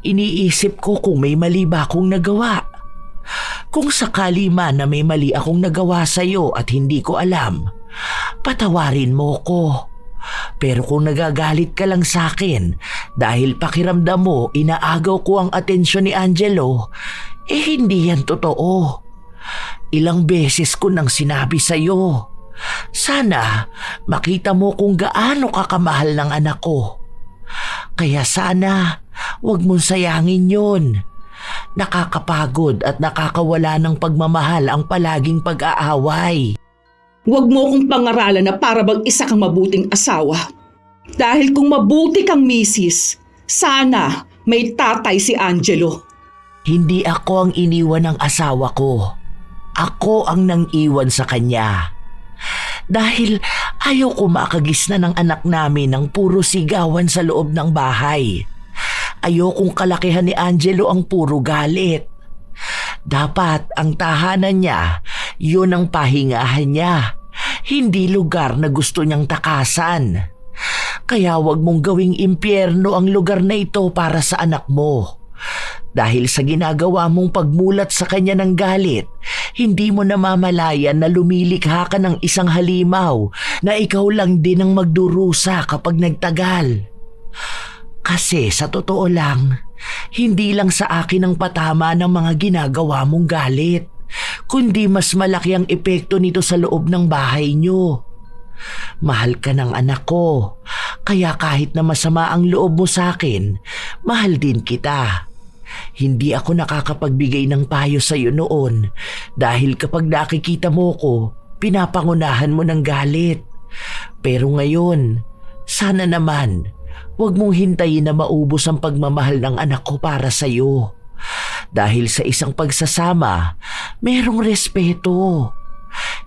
Iniisip ko kung may mali ba akong nagawa. Kung sakali man na may mali akong nagawa sa'yo at hindi ko alam, patawarin mo ko. Pero kung nagagalit ka lang sa akin dahil pakiramdam mo inaagaw ko ang atensyon ni Angelo, hindi yan totoo. Ilang beses ko nang sinabi sa'yo. Sana makita mo kung gaano ka kamahal ng anak ko. Kaya sana huwag mong sayangin yun. Nakakapagod at nakakawala ng pagmamahal ang palaging pag-aaway. Huwag mo akong pangaralan na para bang isa kang mabuting asawa. Dahil kung mabuti kang misis, sana may tatay si Angelo. Hindi ako ang iniwan ng asawa ko. Ako ang nang-iwan sa kanya. Dahil ayaw ko makagisna ng anak namin ng puro sigawan sa loob ng bahay. Ayokong kalakihan ni Angelo ang puro galit. Dapat ang tahanan niya, yun ang pahingahan niya. Hindi lugar na gusto niyang takasan. Kaya wag mong gawing impyerno ang lugar na ito para sa anak mo. Dahil sa ginagawa mong pagmulat sa kanya ng galit, hindi mo namamalayan na lumilikha ka ng isang halimaw na ikaw lang din ang magdurusa kapag nagtagal. Kasi sa totoo lang, hindi lang sa akin ang patama ng mga ginagawa mong galit, kundi mas malaki ang epekto nito sa loob ng bahay niyo. Mahal ka ng anak ko, kaya kahit na masama ang loob mo sa akin, mahal din kita. Hindi ako nakakapagbigay ng payo sa iyo noon dahil kapag nakikita mo ko, pinapangunahan mo ng galit. Pero ngayon, sana naman, huwag mong hintayin na maubos ang pagmamahal ng anak ko para sa iyo. Dahil sa isang pagsasama, merong respeto.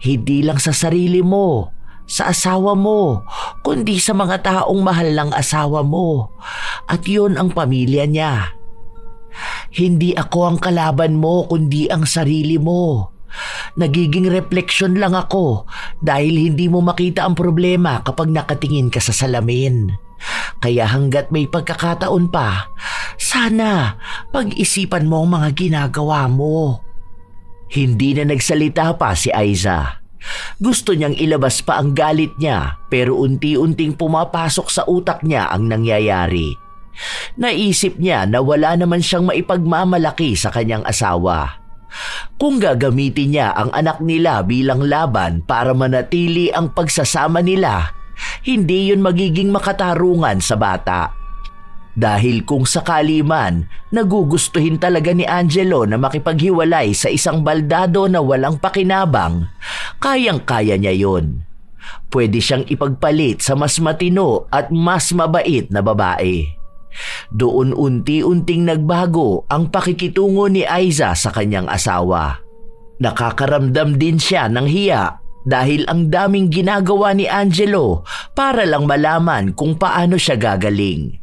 Hindi lang sa sarili mo, sa asawa mo, kundi sa mga taong mahal ng asawa mo. At yun ang pamilya niya. Hindi ako ang kalaban mo kundi ang sarili mo. Nagiging refleksyon lang ako dahil hindi mo makita ang problema kapag nakatingin ka sa salamin. Kaya hanggat may pagkakataon pa, sana pag-isipan mo ang mga ginagawa mo. Hindi na nagsalita pa si Aiza. Gusto niyang ilabas pa ang galit niya pero unti-unting pumapasok sa utak niya ang nangyayari. Naisip niya na wala naman siyang maipagmamalaki sa kanyang asawa. Kung gagamitin niya ang anak nila bilang laban para manatili ang pagsasama nila, hindi yun magiging makatarungan sa bata. Dahil kung sakali man nagugustuhin talaga ni Angelo na makipaghiwalay sa isang baldado na walang pakinabang, kayang-kaya niya yun. Pwede siyang ipagpalit sa mas matino at mas mabait na babae. Doon unti-unting nagbago ang pakikitungo ni Aiza sa kanyang asawa. Nakakaramdam din siya ng hiya dahil ang daming ginagawa ni Angelo para lang malaman kung paano siya gagaling.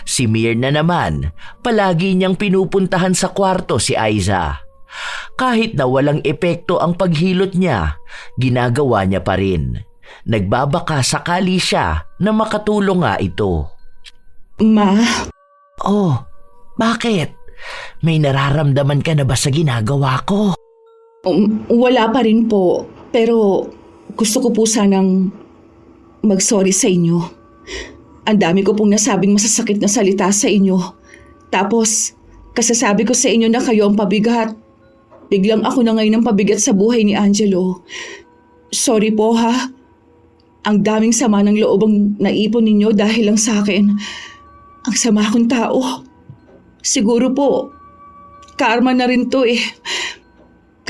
Si Mirna naman, palagi niyang pinupuntahan sa kwarto si Aiza. Kahit na walang epekto ang paghilot niya, ginagawa niya pa rin. Nagbabaka sakali siya na makatulong nga ito. Ma, Oh, bakit? May nararamdaman ka na ba sa ginagawa ko? wala pa rin po. Pero gusto ko po sanang mag-sorry sa inyo. Ang dami ko pong nasabing masasakit na salita sa inyo. Tapos, kasasabi ko sa inyo na kayo ang pabigat. Biglang ako na ngayon ang pabigat sa buhay ni Angelo. Sorry po ha. Ang daming sama ng loob ang naipon ninyo dahil lang sa akin. Ang sama akong tao. Siguro po, karma na rin to eh.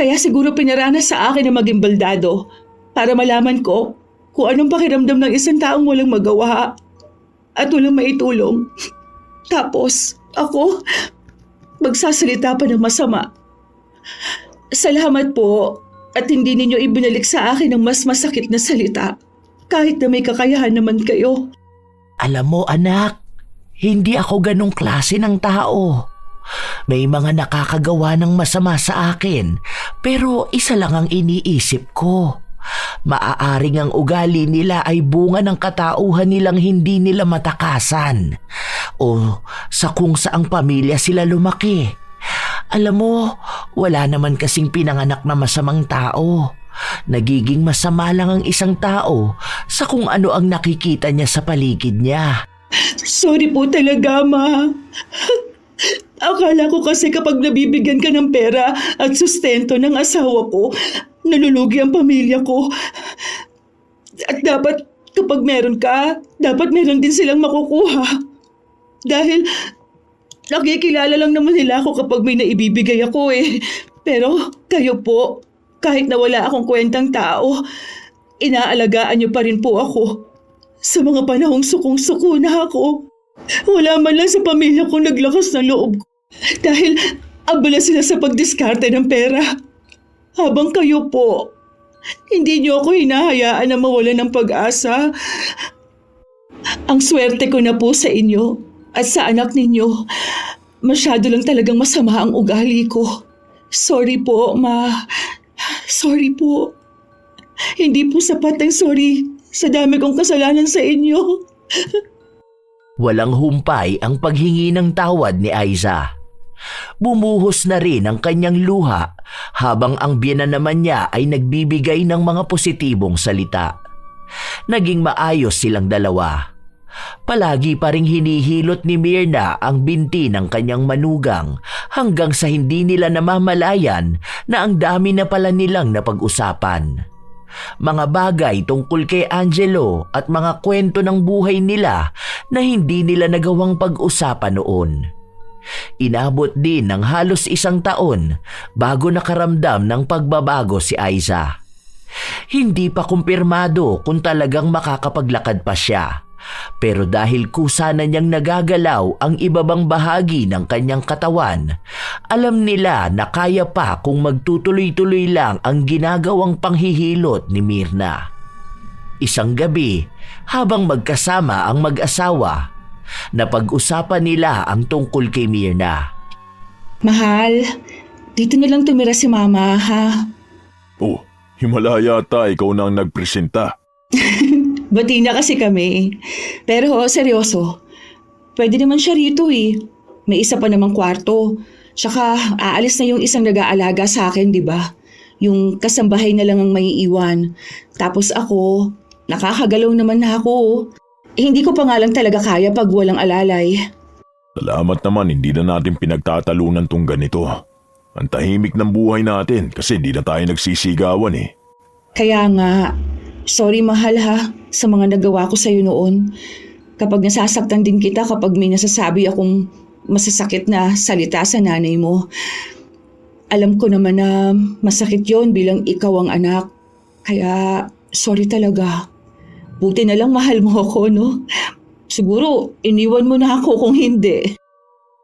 Kaya siguro pinaranas sa akin na maging baldado para malaman ko kung anong pakiramdam ng isang taong walang magawa at walang maitulong. Tapos ako, magsasalita pa ng masama. Salamat po at hindi ninyo ibinalik sa akin ang mas masakit na salita kahit na may kakayahan naman kayo. Alam mo anak, hindi ako ganong klase ng tao. May mga nakakagawa ng masama sa akin, pero isa lang ang iniisip ko. Maaaring ang ugali nila ay bunga ng katauhan nilang hindi nila matakasan o sa kung saang pamilya sila lumaki. Alam mo, wala naman kasing pinanganak na masamang tao. Nagiging masama lang ang isang tao sa kung ano ang nakikita niya sa paligid niya. Sorry po talaga, Ma. Akala ko kasi kapag nabibigyan ka ng pera at sustento ng asawa ko, nalulugi ang pamilya ko. At dapat kapag meron ka, dapat meron din silang makukuha. Dahil nakikilala lang naman nila ako kapag may naibibigay ako eh. Pero kayo po, kahit na wala akong kwentang tao, inaalagaan niyo pa rin po ako. Sa mga panahong sukong-suko na ako, wala man lang sa pamilya ko naglakas ng loob ko. Dahil abala sila sa pagdiskarte ng pera. Habang kayo po, hindi niyo ako hinahayaan na mawala ng pag-asa. Ang swerte ko na po sa inyo at sa anak ninyo. Masyado lang talagang masama ang ugali ko. Sorry po, Ma. Sorry po. Hindi po sapat ang sorry sa dami kong kasalanan sa inyo. Walang humpay ang paghingi ng tawad ni Aiza. Bumuhos na rin ang kanyang luha habang ang biyenan naman niya ay nagbibigay ng mga positibong salita. Naging maayos silang dalawa. Palagi pa ring hinihilot ni Mirna ang binti ng kanyang manugang hanggang sa hindi nila namamalayan na ang dami na pala nilang napag-usapan. Mga bagay tungkol kay Angelo at mga kwento ng buhay nila na hindi nila nagawang pag-usapan noon. Inabot din ng halos 1 taon bago nakaramdam ng pagbabago si Aiza. Hindi pa kumpirmado kung talagang makakapaglakad pa siya. Pero dahil kusa na niyang nagagalaw ang ibabang bahagi ng kanyang katawan, alam nila na kaya pa kung magtutuloy-tuloy lang ang ginagawang panghihilot ni Mirna. Isang gabi, habang magkasama ang mag-asawa, napag-usapan nila ang tungkol kay Mirna. Mahal, dito na lang tumira si Mama, ha? Oh, himala yata ikaw na ang nagpresenta. Bati na kasi kami. Pero seryoso, pwede naman siya rito eh. May isa pa namang kwarto. Tsaka aalis na yung isang nag-aalaga sa akin, di ba? Yung kasambahay na lang ang maiiwan. Tapos ako, nakakagalaw naman na ako. Hindi ko pa nga lang talaga kaya pag walang alalay. Salamat naman hindi na natin pinagtatalunan tong ganito. Ang tahimik ng buhay natin kasi di na tayo nagsisigawan eh. Kaya nga, sorry mahal ha sa mga nagawa ko sa'yo noon. Kapag nasasaktan din kita kapag may nasasabi akong masasakit na salita sa nanay mo. Alam ko naman na masakit yon bilang ikaw ang anak. Kaya sorry talaga. Buti na lang mahal mo ako, no? Siguro, iniwan mo na ako kung hindi.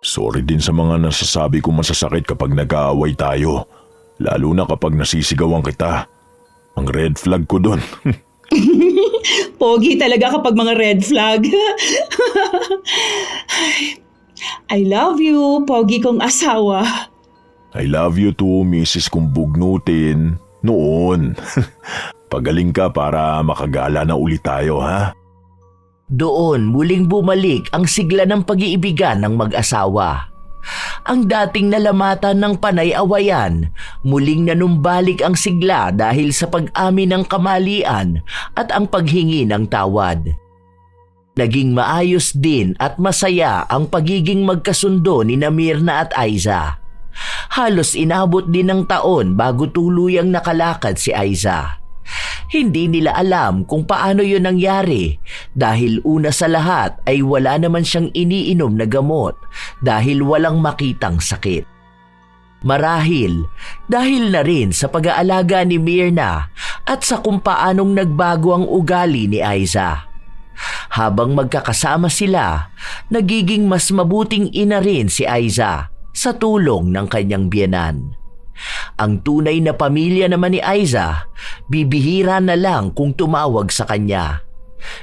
Sorry din sa mga nasasabi kong masasakit kapag nag-aaway tayo. Lalo na kapag nasisigawan kita. Ang red flag ko dun. Pogi talaga kapag mga red flag. I love you, pogi kong asawa. I love you too, Mrs. kung bugnutin. Noon. Pagaling ka para makagala na ulit tayo, ha? Doon muling bumalik ang sigla ng pag-iibigan ng mag-asawa. Ang dating nalamatan ng panay-awayan, muling nanumbalik ang sigla dahil sa pag-amin ng kamalian at ang paghingi ng tawad. Naging maayos din at masaya ang pagiging magkasundo ni Mirna at Aiza. Halos inabot din ng taon bago tuluyang nakalakad si Aiza. Hindi nila alam kung paano yun nangyari dahil una sa lahat ay wala naman siyang iniinom na gamot dahil walang makitang sakit. Marahil dahil na rin sa pag-aalaga ni Mirna at sa kung paanong nagbago ang ugali ni Aiza. Habang magkakasama sila, nagiging mas mabuting ina rin si Aiza sa tulong ng kanyang biyenan. Ang tunay na pamilya naman ni Aiza, bibihira na lang kung tumawag sa kanya.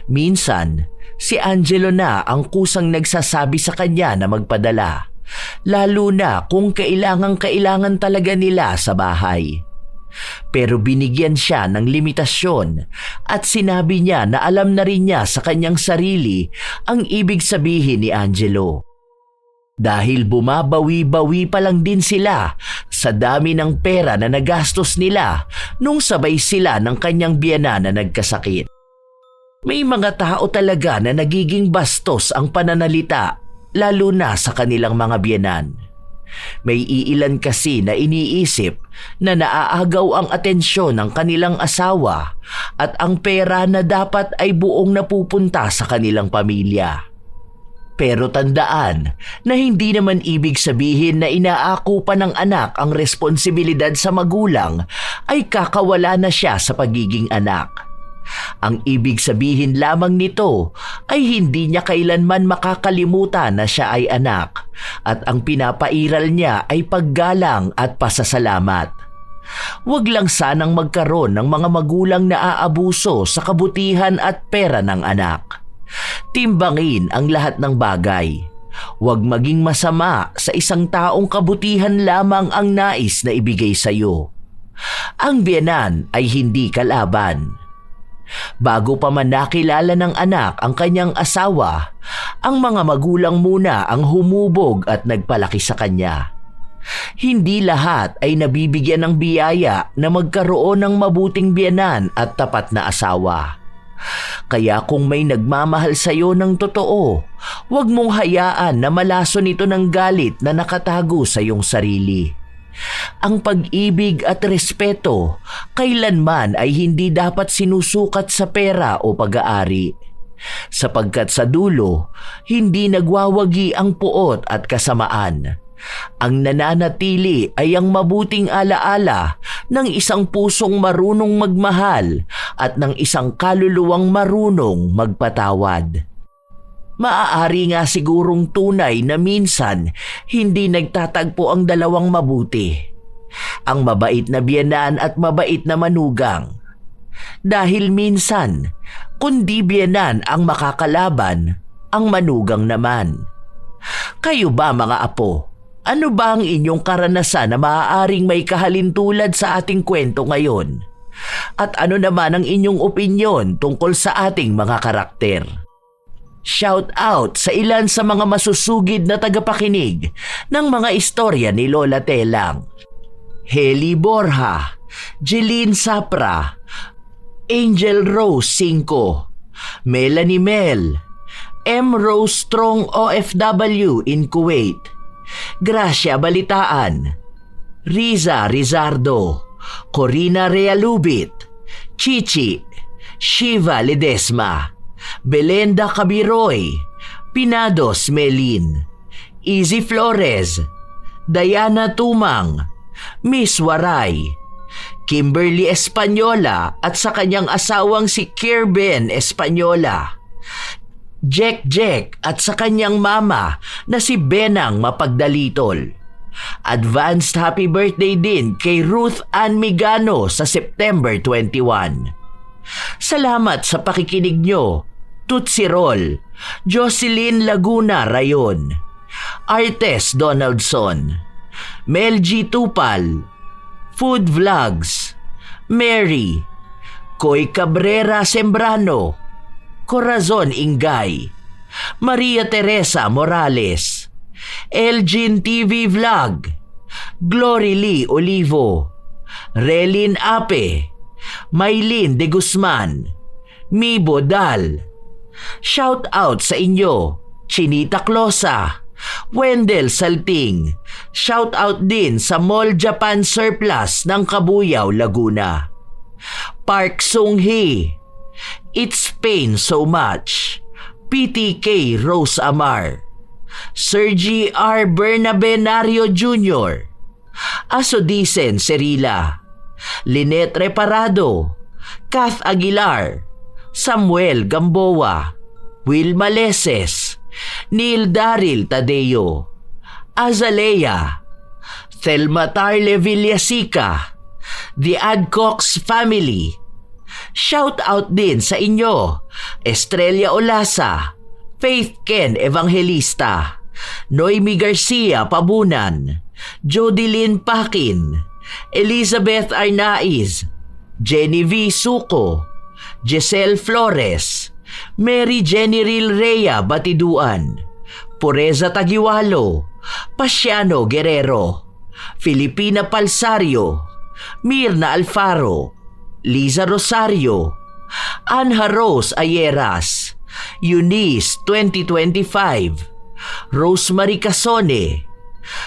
Minsan, si Angelo na ang kusang nagsasabi sa kanya na magpadala, lalo na kung kailangan talaga nila sa bahay. Pero binigyan siya ng limitasyon at sinabi niya na alam na rin niya sa kanyang sarili ang ibig sabihin ni Angelo. Dahil bumabawi-bawi pa lang din sila sa dami ng pera na nagastos nila nung sabay sila ng kanyang biyenan na nagkasakit. May mga tao talaga na nagiging bastos ang pananalita, lalo na sa kanilang mga biyenan. May iilan kasi na iniisip na naaagaw ang atensyon ng kanilang asawa at ang pera na dapat ay buong napupunta sa kanilang pamilya. Pero tandaan na hindi naman ibig sabihin na inaako pa ng anak ang responsibilidad sa magulang ay kakawala na siya sa pagiging anak. Ang ibig sabihin lamang nito ay hindi niya kailanman makakalimutan na siya ay anak at ang pinapairal niya ay paggalang at pasasalamat. Huwag lang sanang magkaroon ng mga magulang na aabuso sa kabutihan at pera ng anak. Timbangin ang lahat ng bagay. Huwag maging masama sa isang taong kabutihan lamang ang nais na ibigay sa iyo. Ang biyenan ay hindi kalaban. Bago pa man nakilala ng anak ang kanyang asawa, ang mga magulang muna ang humubog at nagpalaki sa kanya. Hindi lahat ay nabibigyan ng biyaya na magkaroon ng mabuting biyenan at tapat na asawa. Kaya kung may nagmamahal sa iyo ng totoo, huwag mong hayaan na malaso nito ng galit na nakatago sa iyong sarili. Ang pag-ibig at respeto kailanman ay hindi dapat sinusukat sa pera o pag-aari. Sapagkat sa dulo, hindi nagwawagi ang puot at kasamaan. Ang nananatili ay ang mabuting alaala ng isang pusong marunong magmahal at ng isang kaluluwang marunong magpatawad. Maaari nga sigurong tunay na minsan hindi nagtatagpo ang dalawang mabuti, ang mabait na biyenan at mabait na manugang. Dahil minsan, kundi biyenan ang makakalaban, ang manugang naman. Kayo ba mga apo? Ano ba ang inyong karanasan na maaaring may kahalintulad sa ating kwento ngayon? At ano naman ang inyong opinyon tungkol sa ating mga karakter? Shout out sa ilan sa mga masusugid na tagapakinig ng mga istorya ni Lola Telang. Heli Borja, Jeline Sapra, Angel Rose 5, Melanie Mel, M. Rose Strong OFW in Kuwait, Gracia Balitaan, Riza Rizardo, Corina Realubit, Chichi, Shiva Ledesma, Belenda Cabiroy, Pinados Melin, Easy Flores, Diana Tumang, Miss Waray, Kimberly Espanyola at sa kanyang asawang si Kirben Espanyola, Jack at sa kanyang mama na si Benang Mapagdalitol. Advanced happy birthday din kay Ruth Ann Migano sa September 21. Salamat sa pakikinig nyo. Tootsie Roll, Jocelyn Laguna Rayon, Artes Donaldson, Mel G. Tupal, Food Vlogs, Mary, Koy Cabrera Sembrano, Corazon Ingay, Maria Teresa Morales, Elgin TV Vlog, Glory Lee Olivo, Relin Ape, Maylin De Guzman, Mibo Dal. Shout out sa inyo, Chinita Closa, Wendell Salting. Shout out din sa Mall Japan Surplus ng Kabuyao, Laguna. Park Sung Hee, It's Pain So Much, PTK Rose Amar, Sergi R. Bernabenario Jr., Asodisen Serila, Lynette Reparado, Kath Aguilar, Samuel Gamboa, Wilma Leses, Neil Daryl Tadeo, Azalea, Thelma Tarle Villasica, The Adcox Family. Shout out din sa inyo, Estrella Olasa, Faith Ken Evangelista, Noemi Garcia Pabunan, Jodilyn Pakin, Elizabeth Arnaiz, Jenny V. Suco, Giselle Flores, Mary Jenny Rhea Batiduan, Pureza Tagiwalo, Pasiano Guerrero, Filipina Palsario, Mirna Alfaro, Liza Rosario, Anha Rose Ayeras, Eunice 2025, Rosemary Casone,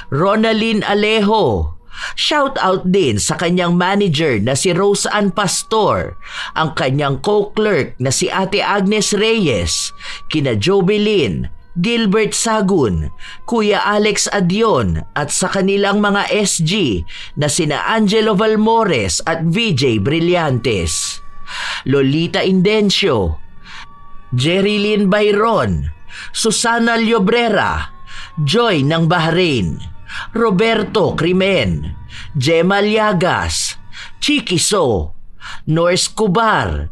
Ronalyn Alejo. Shout out din sa kanyang manager na si Rose Ann Pastor, ang kanyang co-clerk na si Ate Agnes Reyes, kina Jobelyn, Gilbert Sagun, Kuya Alex Adion at sa kanilang mga SG na sina Angelo Valmores at VJ Brillantes, Lolita Indencio, Jerilyn Bayron, Susana Llobrera, Joy ng Bahrain, Roberto Crimen, Gemma Liagas, Chiki So, Norse Cubar,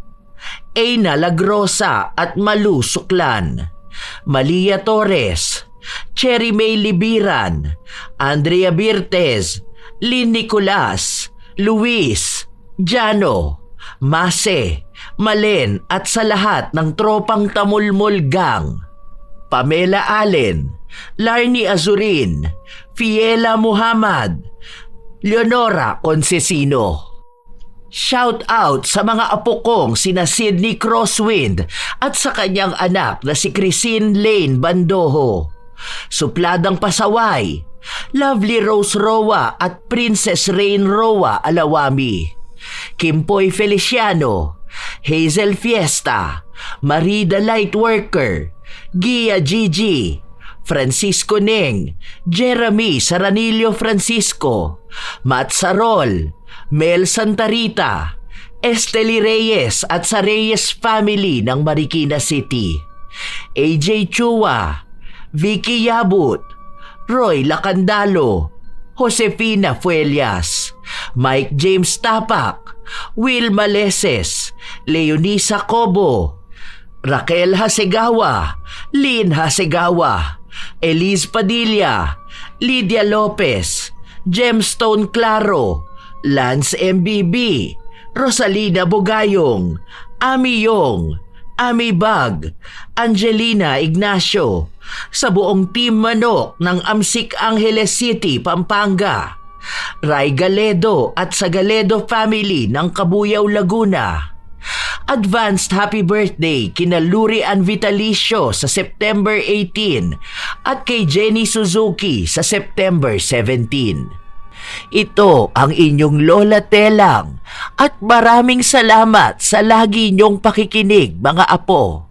Eina Lagrosa at Malu Suklan, Malia Torres, Cherry May Libiran, Andrea Birtez, Lynn Nicolas, Luis, Jano, Mase, Malen at sa lahat ng tropang Tamulmol Gang, Pamela Allen, Larnie Azurin, Fiela Muhammad, Leonora Concesino. Shout out sa mga apo kong sina Sydney Crosswind at sa kanyang anak na si Christine Lane Bandoho, Supladang Pasaway, Lovely Rose Roa at Princess Rain Roa Alawami, Kimpoy Feliciano, Hazel Fiesta, Marida Lightworker, Gia Gigi, Francisco Neng, Jeremy Saranillo Francisco, Matt Sarol, Mel Santarita, Esteli Reyes at sa Reyes family ng Marikina City, AJ Chua, Vicky Yabut, Roy Lacandalo, Josefina Fuelias, Mike James Tapak, Will Maleses, Leonisa Cobo, Raquel Hasegawa, Lynn Hasegawa, Elise Padilla, Lydia Lopez, Gemstone Claro, Lance MBB, Rosalina Bugayong, Ami Yong, Ami Bag, Angelina Ignacio, sa buong Team Manok ng Amsik Angeles City, Pampanga, Ray Galedo at sa Galedo family ng Kabuyao, Laguna. Advanced happy birthday kina Luri Ann Vitalicio sa September 18 at kay Jenny Suzuki sa September 17. Ito ang inyong Lola Telang at maraming salamat sa lagi niyong pakikinig, mga apo.